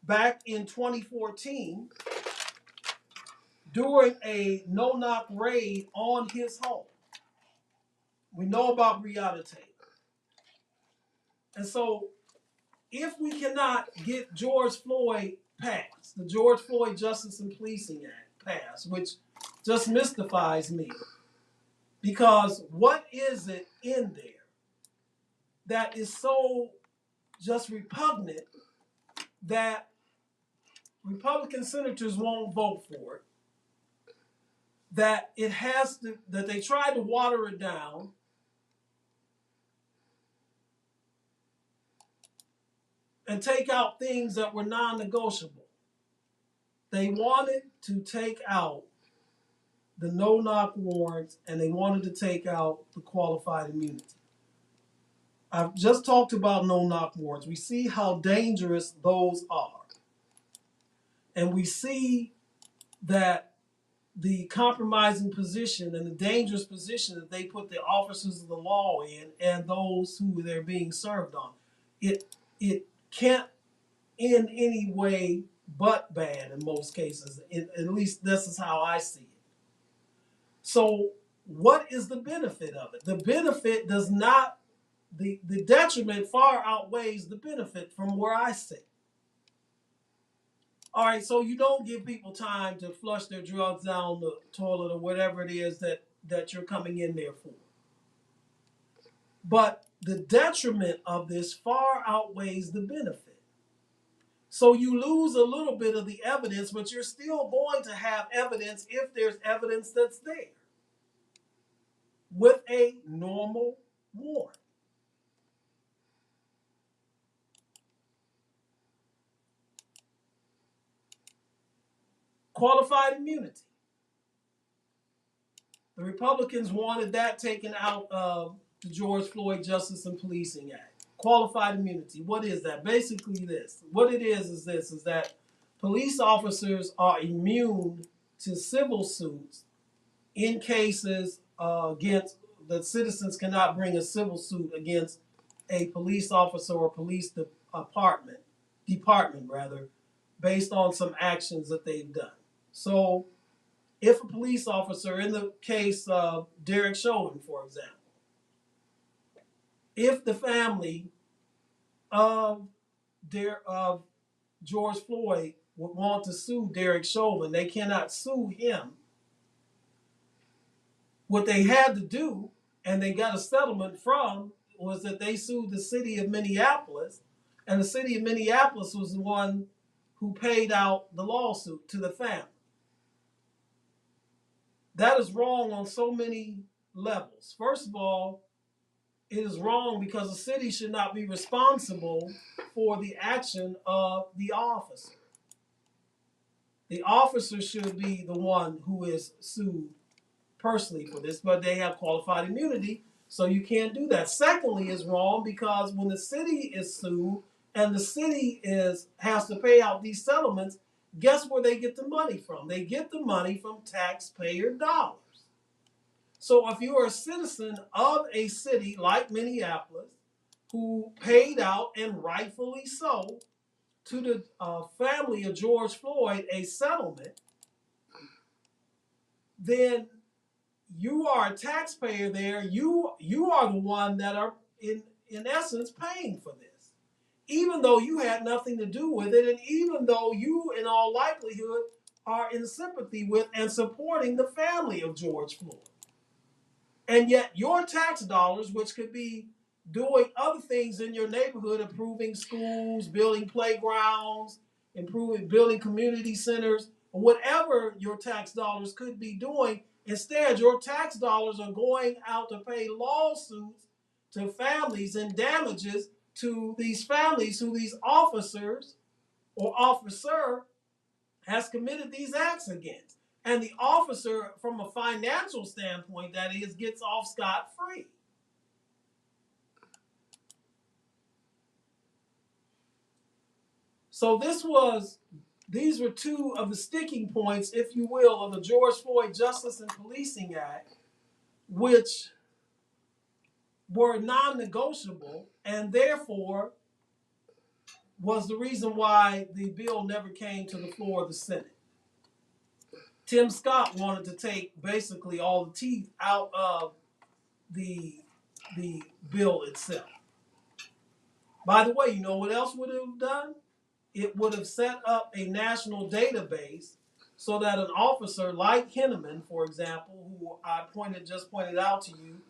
back in 2014 during a no-knock raid on his home. We know about Breonna Taylor. And so if we cannot get George Floyd passed, the George Floyd Justice and Policing Act passed, which just mystifies me, because what is it in there that is so just repugnant that Republican senators won't vote for it, that they tried to water it down, and take out things that were non-negotiable. They wanted to take out the no-knock warrants, and they wanted to take out the qualified immunity. I've just talked about no-knock warrants. We see how dangerous those are. And we see that the compromising position and the dangerous position that they put the officers of the law in and those who they're being served on. It can't in any way but bad in most cases. At least this is how I see it. So what is the benefit of it? The benefit does not, the detriment far outweighs the benefit from where I sit. All right, so you don't give people time to flush their drugs down the toilet or whatever it is that you're coming in there for. But the detriment of this far outweighs the benefit. So you lose a little bit of the evidence, but you're still going to have evidence if there's evidence that's there with a normal warrant. Qualified immunity. The Republicans wanted that taken out of the George Floyd Justice and Policing Act. Qualified immunity. What is that? Basically this. What it is that police officers are immune to civil suits in cases against that citizens cannot bring a civil suit against a police officer or police department based on some actions that they've done. So if a police officer, in the case of Derek Chauvin, for example, if the family of George Floyd would want to sue Derek Chauvin, they cannot sue him. What they had to do, and they got a settlement from, was that they sued the city of Minneapolis, and the city of Minneapolis was the one who paid out the lawsuit to the family. That is wrong on so many levels. First of all, it is wrong because the city should not be responsible for the action of the officer. The officer should be the one who is sued personally for this, but they have qualified immunity, so you can't do that. Secondly, it's wrong because when the city is sued and the city has to pay out these settlements, guess where they get the money from? They get the money from taxpayer dollars. So if you are a citizen of a city like Minneapolis who paid out, and rightfully so, to the family of George Floyd a settlement, then you are a taxpayer there. You are the one that are in essence paying for this, even though you had nothing to do with it, and even though you in all likelihood are in sympathy with and supporting the family of George Floyd. And yet your tax dollars, which could be doing other things in your neighborhood, improving schools, building playgrounds, building community centers, or whatever your tax dollars could be doing, instead your tax dollars are going out to pay lawsuits to families and damages to these families who these officers or officer has committed these acts against. And the officer, from a financial standpoint, that is, gets off scot-free. So these were two of the sticking points, if you will, of the George Floyd Justice and Policing Act, which were non-negotiable, and therefore was the reason why the bill never came to the floor of the Senate. Tim Scott wanted to take basically all the teeth out of the bill itself. By the way, you know what else would have done? It would have set up a national database so that an officer like Henneman, for example, who I just pointed out to you,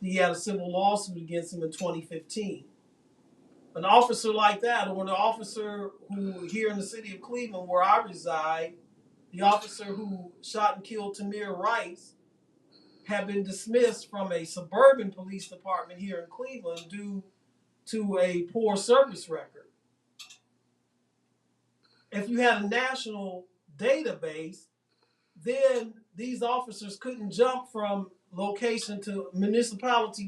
he had a civil lawsuit against him in 2015. An officer like that, or an officer who here in the city of Cleveland, where I reside, the officer who shot and killed Tamir Rice, had been dismissed from a suburban police department here in Cleveland due to a poor service record. If you had a national database, then these officers couldn't jump from location to municipality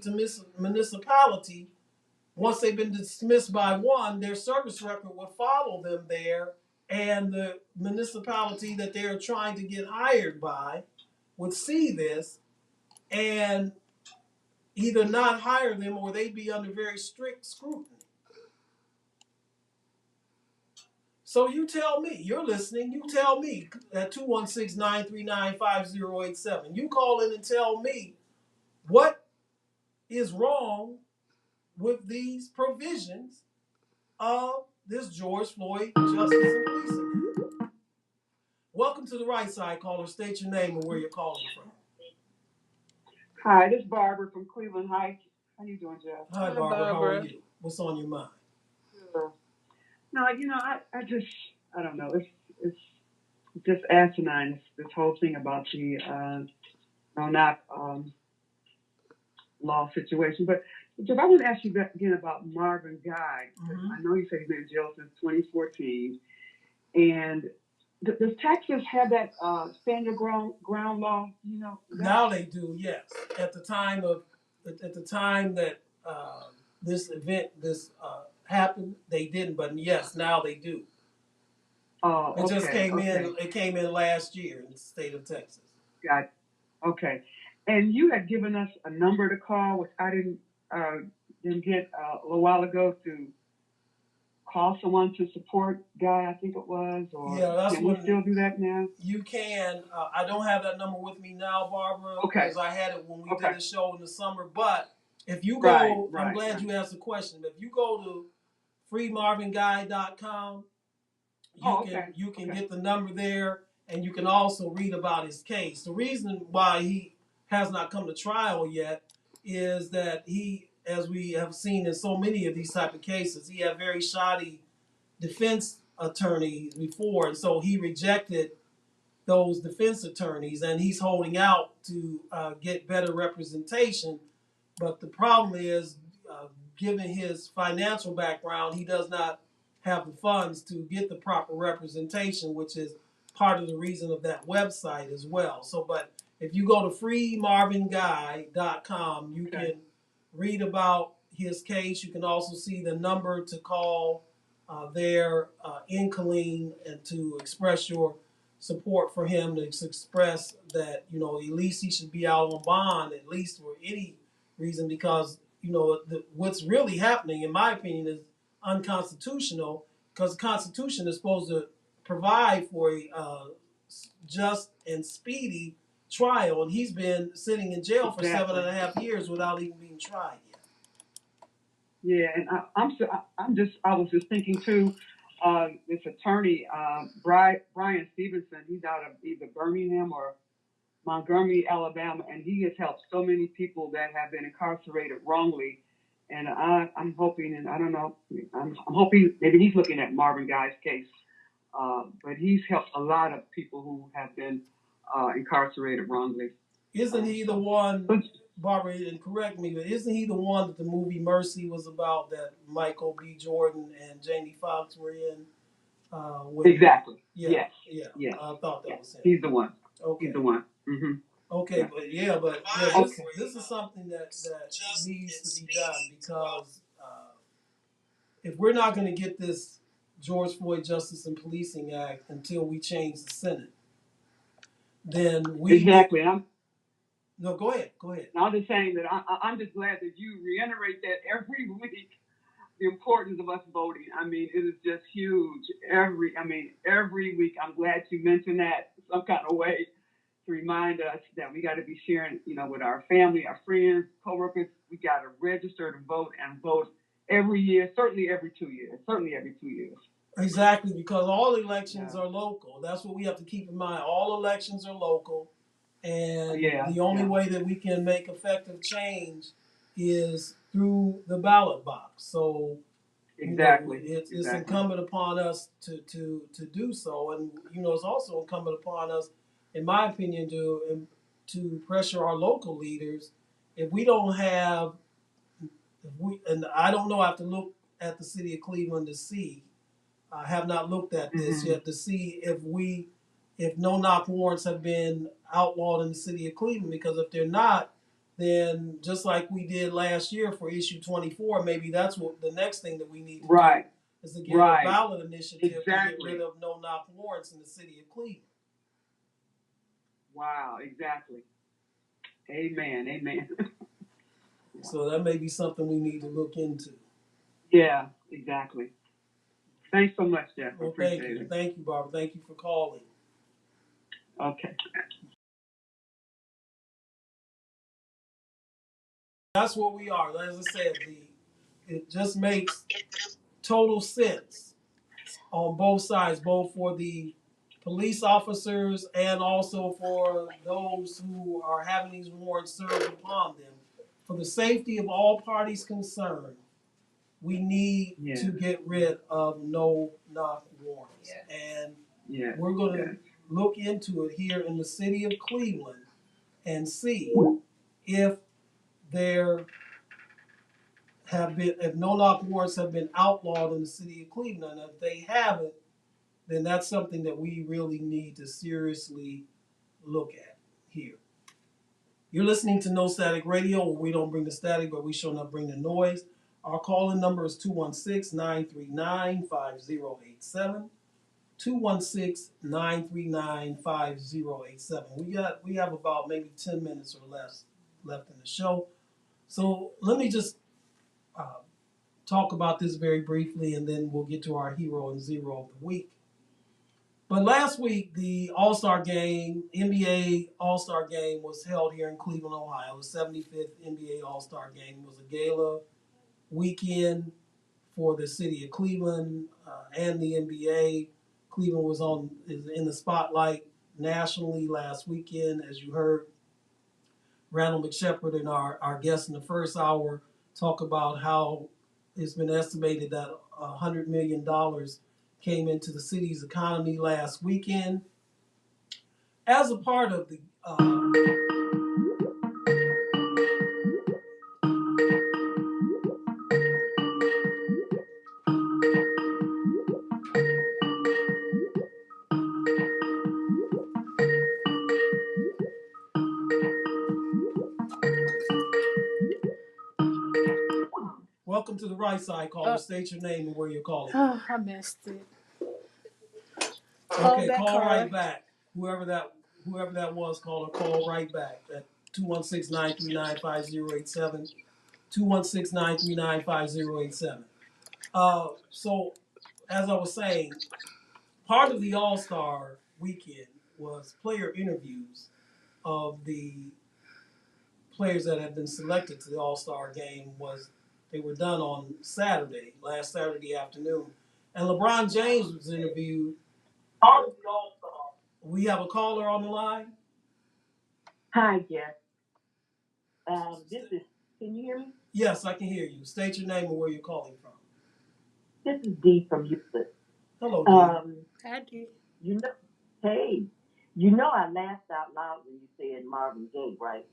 Once they've been dismissed by one, their service record would follow them there, and the municipality that they're trying to get hired by would see this and either not hire them or they'd be under very strict scrutiny. So you tell me, you're listening, you tell me at 216-939-5087. You call in and tell me what is wrong with these provisions of this George Floyd Justice and Policing Act. Welcome to the Right Side, caller. State your name and where you're calling from. Hi, this is Barbara from Cleveland Heights. How you doing, Jeff? Hi, Barbara. How are you? What's on your mind? Sure. No, I don't know. It's just asinine, this whole thing about the law situation. But Jeff, I want to ask you again about Marvin Guy. Mm-hmm. I know you said he's been in jail since 2014. And does Texas have that stand your ground law? You know. Now they do, yes. At the time that this event happened, they didn't. But yes, now they do. Oh, okay. It came in last year in the state of Texas. Got it. Okay. And you had given us a number to call, which I didn't get a little while ago, to call someone to support Guy, I think it was. Or can we still do that now? You can. I don't have that number with me now, Barbara, because I had it when we did the show in the summer. But if you go, I'm glad you asked the question. If you go to freemarvinguy.com, you can get the number there, and you can also read about his case. The reason why he has not come to trial yet is that he, as we have seen in so many of these type of cases, he had very shoddy defense attorneys before, and so he rejected those defense attorneys, and he's holding out to get better representation. But the problem is, given his financial background, he does not have the funds to get the proper representation, which is part of the reason of that website as well. So, but if you go to freemarvinguy.com, you can read about his case. You can also see the number to call there in Killeen and to express your support for him, to express that, at least he should be out on bond, at least for any reason, because, what's really happening, in my opinion, is unconstitutional, because the Constitution is supposed to provide for a just and speedy trial, and he's been sitting in jail for 7.5 years without even being tried yet. Yeah, and I was just thinking too. This attorney, Brian Stevenson, he's out of either Birmingham or Montgomery, Alabama, and he has helped so many people that have been incarcerated wrongly. And I'm hoping, and I don't know, I'm hoping maybe he's looking at Marvin Guy's case, but he's helped a lot of people who have been incarcerated wrongly. Isn't he the one, Barbara, and correct me, but isn't he the one that the movie Mercy was about, that Michael B. Jordan and Jamie Foxx were in? Exactly. Yeah, Yes. yeah. Yes. I thought that was him. He's the one. Okay. He's the one. Mm-hmm. Okay, Yeah. but this is something that needs to be done, because if we're not going to get this George Floyd Justice and Policing Act until we change the Senate, then exactly. No, go ahead. I'm just saying that I'm just glad that you reiterate that every week, the importance of us voting. I mean, it is just huge. Every week, I'm glad you mentioned that some kind of way to remind us that we got to be sharing, with our family, our friends, coworkers. We got to register to vote and vote every year, certainly every 2 years. Exactly, because all elections are local. That's what we have to keep in mind. All elections are local, and the only way that we can make effective change is through the ballot box. So exactly, it's incumbent upon us to do so, and it's also incumbent upon us, in my opinion, to pressure our local leaders. If we don't have, and I don't know, I have to look at the city of Cleveland to see. I have not looked at this yet to see if no-knock warrants have been outlawed in the city of Cleveland. Because if they're not, then just like we did last year for issue 24, maybe that's what the next thing that we need to do is to get a ballot initiative to get rid of no-knock warrants in the city of Cleveland. Wow, exactly. Amen. So that may be something we need to look into. Yeah, exactly. Thanks so much, Jeff. Well, thank you. Thank you, Barbara. Thank you for calling. Okay. That's what we are. As I said, it just makes total sense on both sides, both for the police officers and also for those who are having these warrants served upon them. For the safety of all parties concerned, we need to get rid of no-knock warrants. And we're going to look into it here in the city of Cleveland and see if if no-knock warrants have been outlawed in the city of Cleveland. And if they haven't, then that's something that we really need to seriously look at here. You're listening to No Static Radio, where we don't bring the static, but we sure enough bring the noise. Our call-in number is 216-939-5087. 216-939-5087. We have about maybe 10 minutes or less left in the show. So let me just talk about this very briefly, and then we'll get to our hero and zero of the week. But last week, the All-Star Game, NBA All-Star Game, was held here in Cleveland, Ohio. The 75th NBA All-Star Game. It was a gala weekend for the city of Cleveland and the NBA. Cleveland was in the spotlight nationally last weekend, as you heard Randall McShepeard and our guest in the first hour talk about how it's been estimated that $100 million came into the city's economy last weekend as a part of the Welcome to the right side, caller. State your name and where you're calling. Oh, I missed it. Okay, call right back. Whoever that was, caller, call right back at 216-939-5087. 216-939-5087. So, as I was saying, part of the All-Star weekend was player interviews of the players that have been selected to the All-Star game. They were done on last Saturday afternoon. And LeBron James was interviewed. We have a caller on the line. Hi, Jeff. Can you hear me? Yes, I can hear you. State your name and where you're calling from. This is Dee from Euclid. Hello, Dee. Hi, Dee. Hey, You know, I laughed out loud when you said Marvin Gaye, right?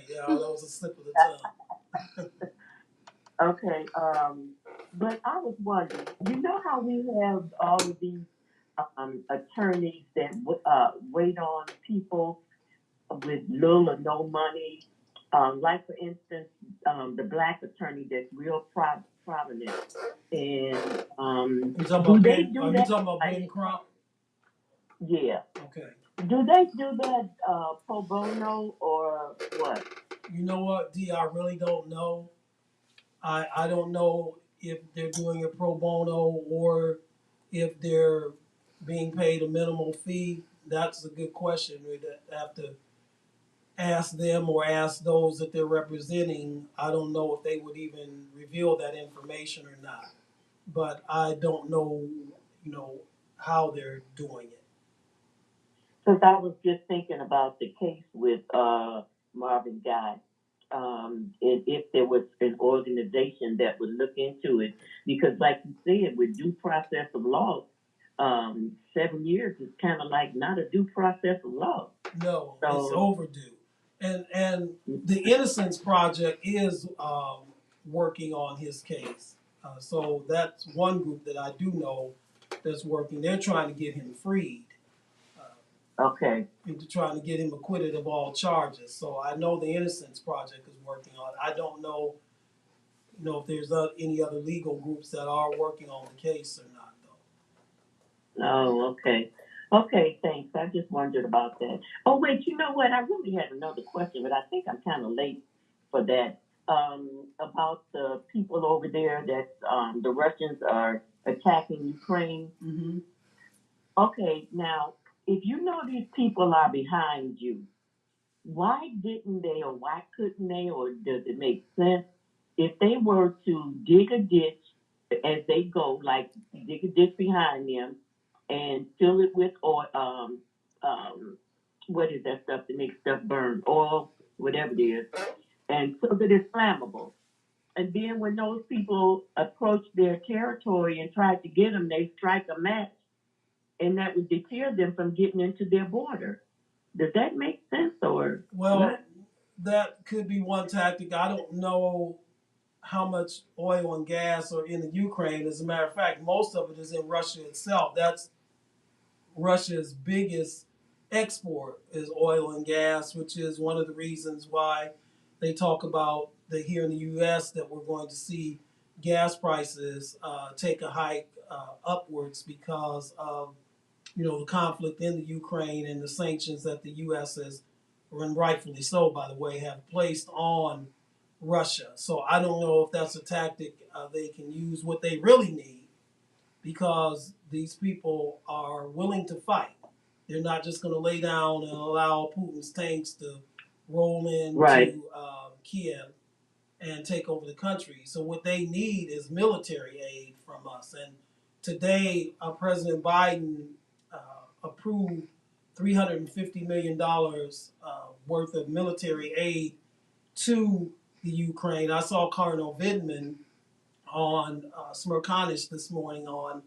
Yeah, that was a slip of the tongue. Okay. But I was wondering, you know how we have all of these attorneys that wait on people with little or no money. Like for instance, the black attorney that's real prominent, and You talking do about they Ben? do Are you that? talking about Like, Ben Crump? yeah, Okay. do they do that pro bono or what? You know what, D? I really don't know. I don't know if they're doing it pro bono or if they're being paid a minimal fee. That's a good question. We'd have to ask them or ask those that they're representing. I don't know if they would even reveal that information or not. But I don't know, you know, how they're doing it. Because I was just thinking about the case with Marvin Gaye. And if there was an organization that would look into it, because like you said, with due process of law, 7 years is kind of like not a due process of law. No, it's So, overdue. And the Innocence Project is working on his case. So that's one group that I do know that's working. They're trying to get him freed. okay. Into trying to get him acquitted of all charges. So I know the Innocence Project is working on it. I don't know, you know, if there's any other legal groups that are working on the case or not, Oh, okay. Okay, thanks. I just wondered about that. Oh, wait, you know what? I really had another question, but I think I'm kind of late for that. About the people over there that the Russians are attacking Ukraine. though. Mm-hmm. Okay, now, if you know these people are behind you, why didn't they or why couldn't they or does it make sense if they were to dig a ditch as they go, like dig a ditch behind them and fill it with oil, what is that stuff that makes stuff burn? Oil, whatever it is, and so that it's flammable. And then when those people approach their territory and try to get them, they strike a match, and that would deter them from getting into their border. Does that make sense or Well, what? that could be one tactic. I don't know how much oil and gas are in the Ukraine. As a matter of fact, most of it is in Russia itself. That's Russia's biggest export is oil and gas, which is one of the reasons why they talk about that here in the U.S. that we're going to see gas prices take a hike upwards because of the conflict in the Ukraine and the sanctions that the U.S. has, and rightfully so, by the way, have placed on Russia. So I don't know if that's a tactic they can use. What they really need, because these people are willing to fight. They're not just going to lay down and allow Putin's tanks to roll Right. into Kiev and take over the country. So what they need is military aid from us. And today, President Biden approved $350 million worth of military aid to the Ukraine. I saw Colonel Vidman on Smirkanish this morning on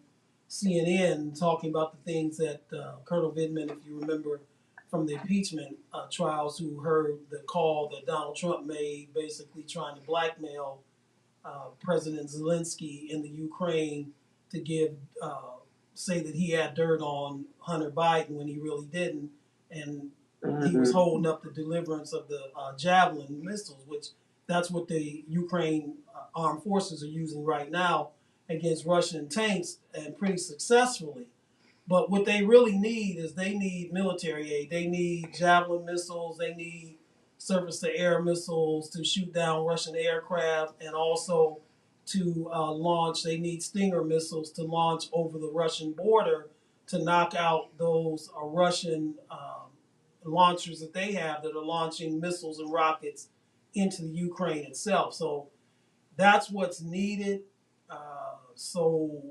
CNN talking about the things that Colonel Vidman, if you remember from the impeachment trials, who heard the call that Donald Trump made, basically trying to blackmail President Zelensky in the Ukraine to say that he had dirt on Hunter Biden when he really didn't, and he was Mm-hmm. holding up the deliverance of the Javelin missiles, which that's what the Ukraine armed forces are using right now against Russian tanks, and pretty successfully. But what they really need is they need military aid. They need Javelin missiles. They need surface-to-air missiles to shoot down Russian aircraft, and also to launch. They need Stinger missiles to launch over the Russian border to knock out those Russian launchers that they have that are launching missiles and rockets into the Ukraine itself. So that's what's needed. So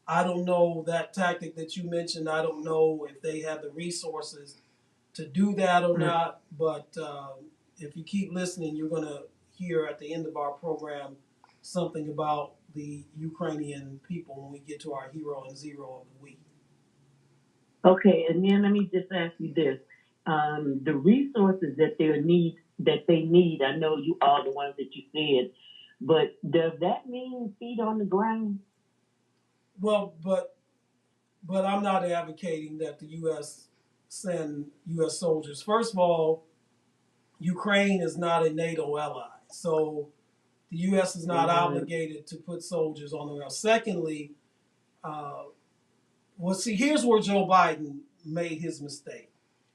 I don't know that tactic that you mentioned. I don't know if they have the resources to do that or not. But if you keep listening, you're going to hear at the end of our program something about the Ukrainian people when we get to our hero and zero of the week. Okay, and then let me just ask you this: the resources that they need. I know you are the ones that you said, but does that mean feet on the ground? Well, but I'm not advocating that the U.S. send U.S. soldiers. First of all, Ukraine is not a NATO ally, so the U.S. is not Mm-hmm. obligated to put soldiers on the ground. Secondly, uh, well, see, here's where Joe Biden made his mistake.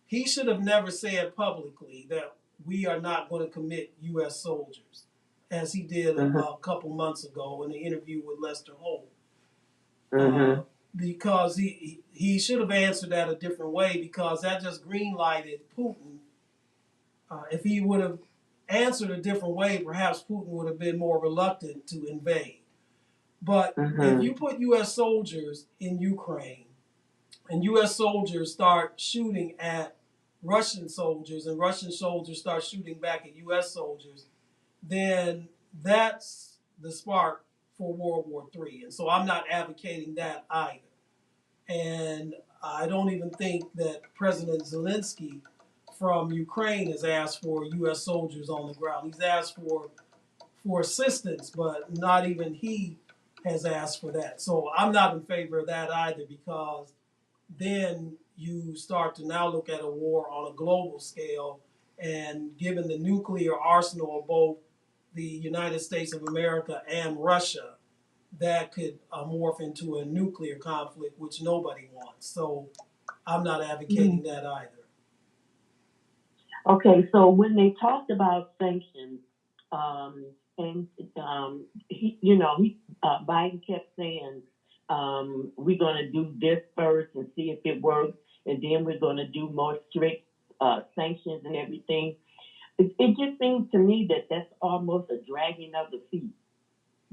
He should have never said publicly that we are not going to commit U.S. soldiers, as he did Mm-hmm. a couple months ago in an interview with Lester Holt. Mm-hmm. Because he should have answered that a different way, because that just greenlighted Putin. If he would have answered a different way, perhaps Putin would have been more reluctant to invade. But if Mm-hmm. you put U.S. soldiers in Ukraine and U.S. soldiers start shooting at Russian soldiers and Russian soldiers start shooting back at U.S. soldiers, then that's the spark for World War III. And so I'm not advocating that either. And I don't even think that President Zelensky from Ukraine has asked for U.S. soldiers on the ground. He's asked for assistance, but not even he has asked for that. So I'm not in favor of that either, because then you start to now look at a war on a global scale, and given the nuclear arsenal of both the United States of America and Russia, that could morph into a nuclear conflict, which nobody wants. So I'm not advocating that either. Okay, so when they talked about sanctions, and Biden kept saying, we're going to do this first and see if it works, and then we're going to do more strict sanctions and everything. It just seems to me that that's almost a dragging of the feet.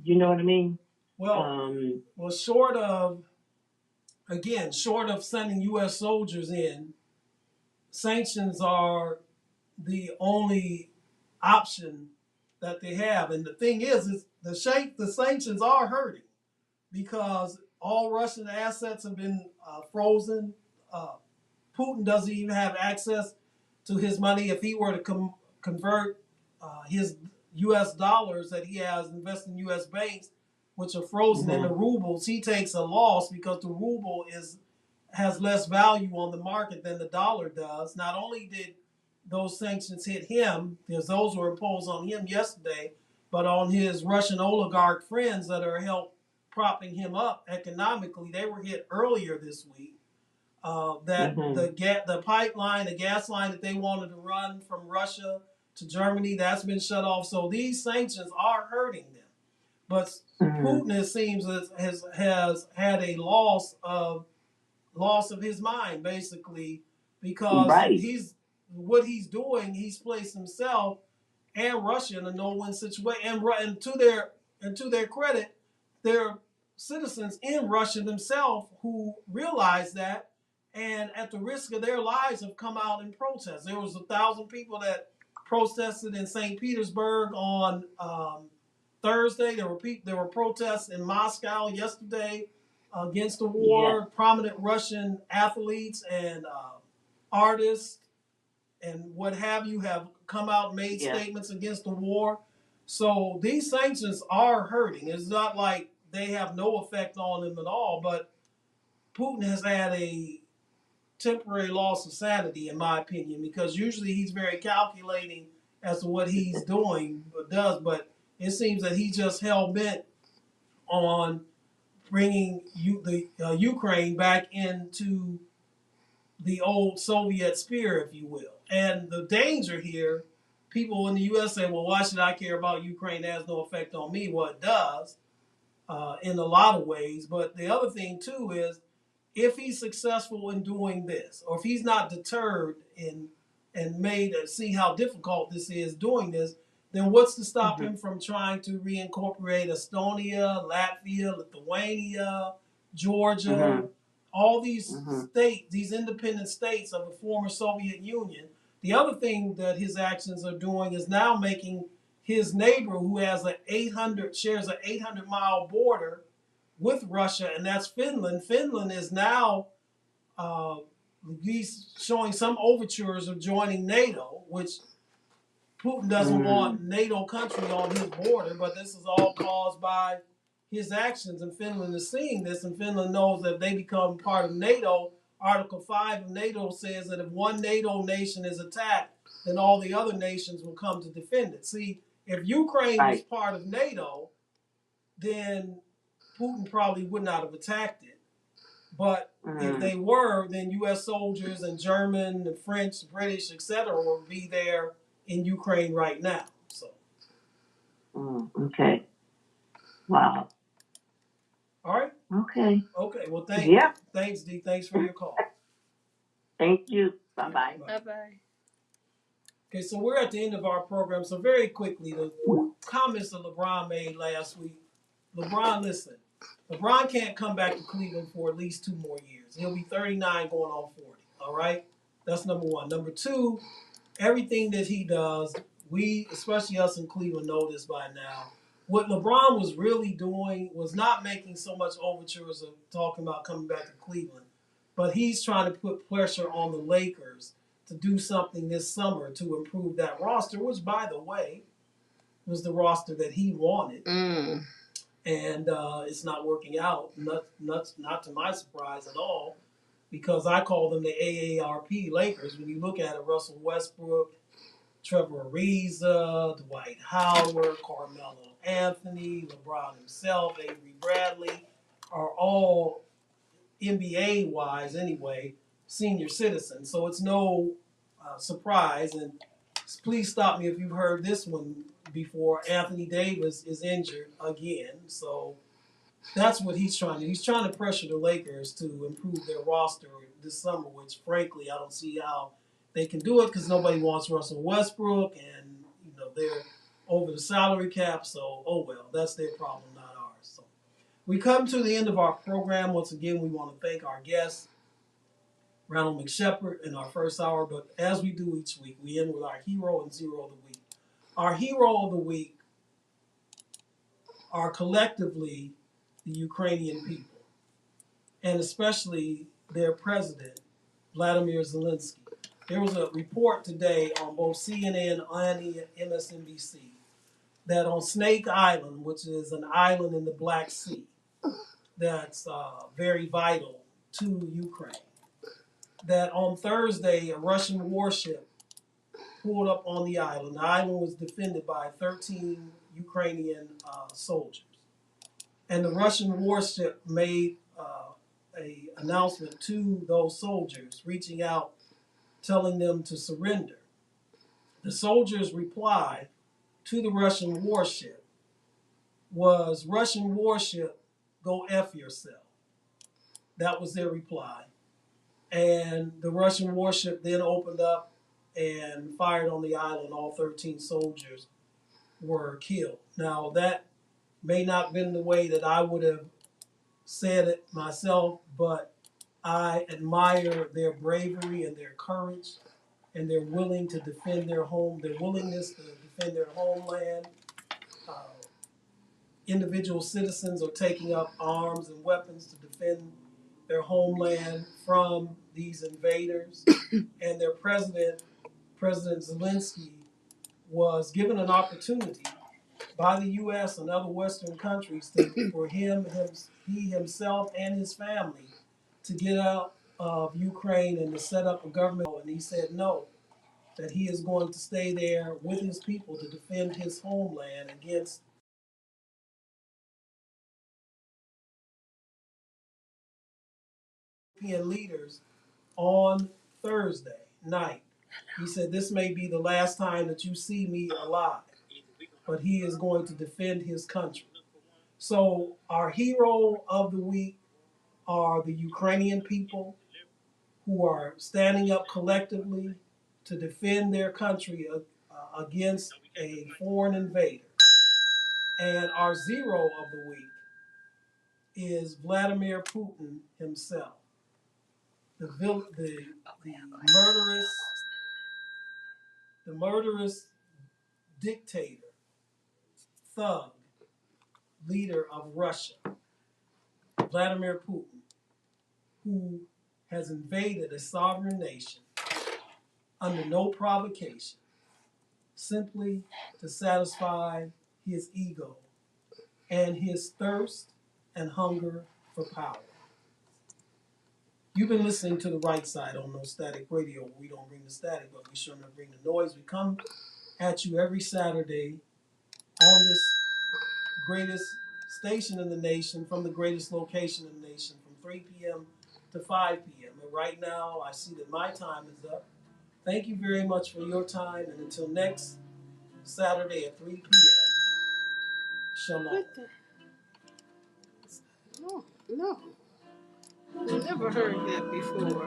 You know what I mean? Well, Um, well, short of sending U.S. soldiers in, sanctions are the only option that they have. And the thing is the sanctions are hurting, because all Russian assets have been frozen. Uh, Putin doesn't even have access to his money. If he were to convert his U.S. dollars that he has invested in U.S. banks, which are frozen into mhm, rubles, he takes a loss, because the ruble has less value on the market than the dollar does. Not only did those sanctions hit him, because those were imposed on him yesterday, but on his Russian oligarch friends that are help propping him up economically, they were hit earlier this week. That mhm, the pipeline, the gas line that they wanted to run from Russia to Germany, that's been shut off. So these sanctions are hurting them. But mhm. Putin, it seems, has had a loss of his mind, basically, because Right. he's doing. He's placed himself and Russia in a no-win situation. And to their credit, there are citizens in Russia themselves who realize that, and at the risk of their lives, have come out and protest. There was 1,000 people that protested in St. Petersburg on Thursday. There were protests in Moscow yesterday against the Yeah. war. Prominent Russian athletes and artists and what have you have come out and made Yeah. statements against the war. So these sanctions are hurting. It's not like they have no effect on them at all, but Putin has had a temporary loss of sanity, in my opinion, because usually he's very calculating as to what he's doing, but it seems that he's just hell bent on bringing the Ukraine back into the old Soviet spirit, if you will. And the danger here, people in the U.S. say, well, why should I care about Ukraine? It has no effect on me. Well, it does in a lot of ways. But the other thing, too, is if he's successful in doing this, or if he's not deterred and made to see how difficult this is doing this, then what's to stop Mhm. him from trying to reincorporate Estonia, Latvia, Lithuania, Georgia, Mhm. all these Mhm. states, these independent states of the former Soviet Union? The other thing that his actions are doing is now making his neighbor, who has shares an 800-mile border with Russia, and that's Finland. Finland is now uh, he's showing some overtures of joining NATO, which Putin doesn't want NATO country on his border, but this is all caused by his actions, and Finland is seeing this, and Finland knows that if they become part of NATO, Article 5 of NATO says that if one NATO nation is attacked, then all the other nations will come to defend it. See, if Ukraine was part of NATO, then Putin probably would not have attacked it. But if they were, then U.S. soldiers and German, and French, British, etc., would be there in Ukraine right now. So. Okay. Wow. All right. Okay. Okay. Well, thanks. D. Thanks for your call. Thank you. Bye bye. Bye bye. Okay, so we're at the end of our program. So very quickly, the comments that LeBron made last week. LeBron, listen. LeBron can't come back to Cleveland for at least 2 more years. He'll be 39 going on 40. All right? That's number one. Number two, everything that he does, we, especially us in Cleveland, know this by now. What LeBron was really doing was not making so much overtures of talking about coming back to Cleveland, but he's trying to put pressure on the Lakers to do something this summer to improve that roster, which, by the way, was the roster that he wanted. And it's not working out, not to my surprise at all, because I call them the AARP Lakers. When you look at it, Russell Westbrook, Trevor Ariza, Dwight Howard, Carmelo Anthony, LeBron himself, Avery Bradley are all, NBA-wise anyway, senior citizens. So it's no surprise. And please stop me if you've heard this one before. Anthony Davis is injured again. So that's what he's trying to do. He's trying to pressure the Lakers to improve their roster this summer, which, frankly, I don't see how they can do it because nobody wants Russell Westbrook, and they're over the salary cap. So, oh well, that's their problem, not ours. So we come to the end of our program. Once again, we want to thank our guests, Randall McShepeard, in our first hour. But as we do each week, we end with our hero and zero of the week. Our hero of the week are collectively the Ukrainian people, and especially their president, Vladimir Zelensky. There was a report today on both CNN and MSNBC that on Snake Island, which is an island in the Black Sea that's very vital to Ukraine, that on Thursday a Russian warship pulled up on the island. The island was defended by 13 Ukrainian soldiers. And the Russian warship made an announcement to those soldiers, reaching out, telling them to surrender. The soldiers' reply to the Russian warship was, "Russian warship, go F yourself." That was their reply. And the Russian warship then opened up and fired on the island. All 13 soldiers were killed. Now, that may not have been the way that I would have said it myself, but I admire their bravery and their courage and their willingness to defend their homeland. Individual citizens are taking up arms and weapons to defend their homeland from these invaders. And their president, President Zelensky, was given an opportunity by the U.S. and other Western countries for he himself and his family to get out of Ukraine and to set up a government. And he said no, that he is going to stay there with his people to defend his homeland against European leaders on Thursday night. He said, "This may be the last time that you see me alive," but he is going to defend his country. So our hero of the week are the Ukrainian people who are standing up collectively to defend their country against a foreign invader. And our zero of the week is Vladimir Putin himself, the murderous dictator, thug, leader of Russia, Vladimir Putin, who has invaded a sovereign nation under no provocation, simply to satisfy his ego and his thirst and hunger for power. You've been listening to The Right Side on No Static Radio. We don't bring the static, but we sure enough bring the noise. We come at you every Saturday on this greatest station in the nation, from the greatest location in the nation, from 3 p.m. to 5 p.m. And right now, I see that my time is up. Thank you very much for your time, and until next Saturday at 3 p.m., shalom. What the? No, no. I've never heard that before.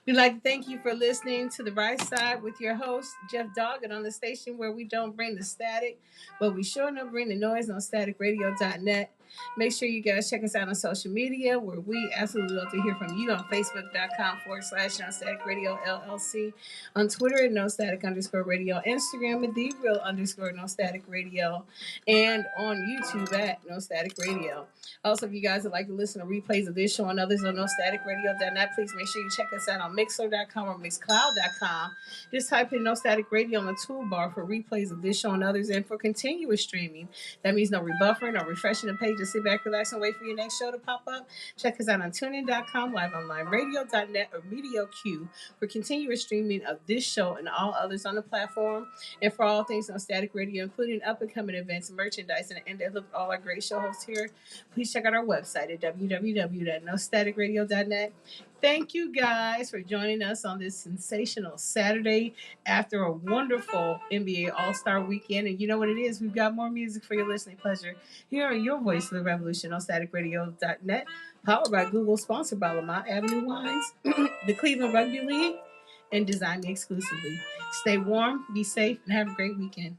We'd like to thank you for listening to The Right Side with your host, Jeff Doggett, on the station where we don't bring the static, but we sure enough bring the noise on staticradio.net. Make sure you guys check us out on social media, where we absolutely love to hear from you, on facebook.com/No Static Radio LLC, on Twitter at No Static _radio, Instagram at The Real _No Static Radio, and on YouTube at No Static Radio. Also, if you guys would like to listen to replays of this show and others on NoStaticRadio.net, please make sure you check us out on Mixler.com or Mixcloud.com. Just type in No Static Radio on the toolbar for replays of this show and others, and for continuous streaming. That means no rebuffering or refreshing the page. Just sit back, relax, and wait for your next show to pop up. Check us out on TuneIn.com, LiveOnlineRadio.net, or MediaQ for continuous streaming of this show and all others on the platform. And for all things on Static Radio, including up-and-coming events, merchandise, and look at all our great show hosts here, please check out our website at www.nostaticradio.net. Thank you guys for joining us on this sensational Saturday after a wonderful NBA All-Star weekend. And you know what it is? We've got more music for your listening pleasure here on your voice of the revolution on staticradio.net, powered by Google, sponsored by Lamont Avenue Wines, the Cleveland Rugby League, and Design Me Exclusively. Stay warm, be safe, and have a great weekend.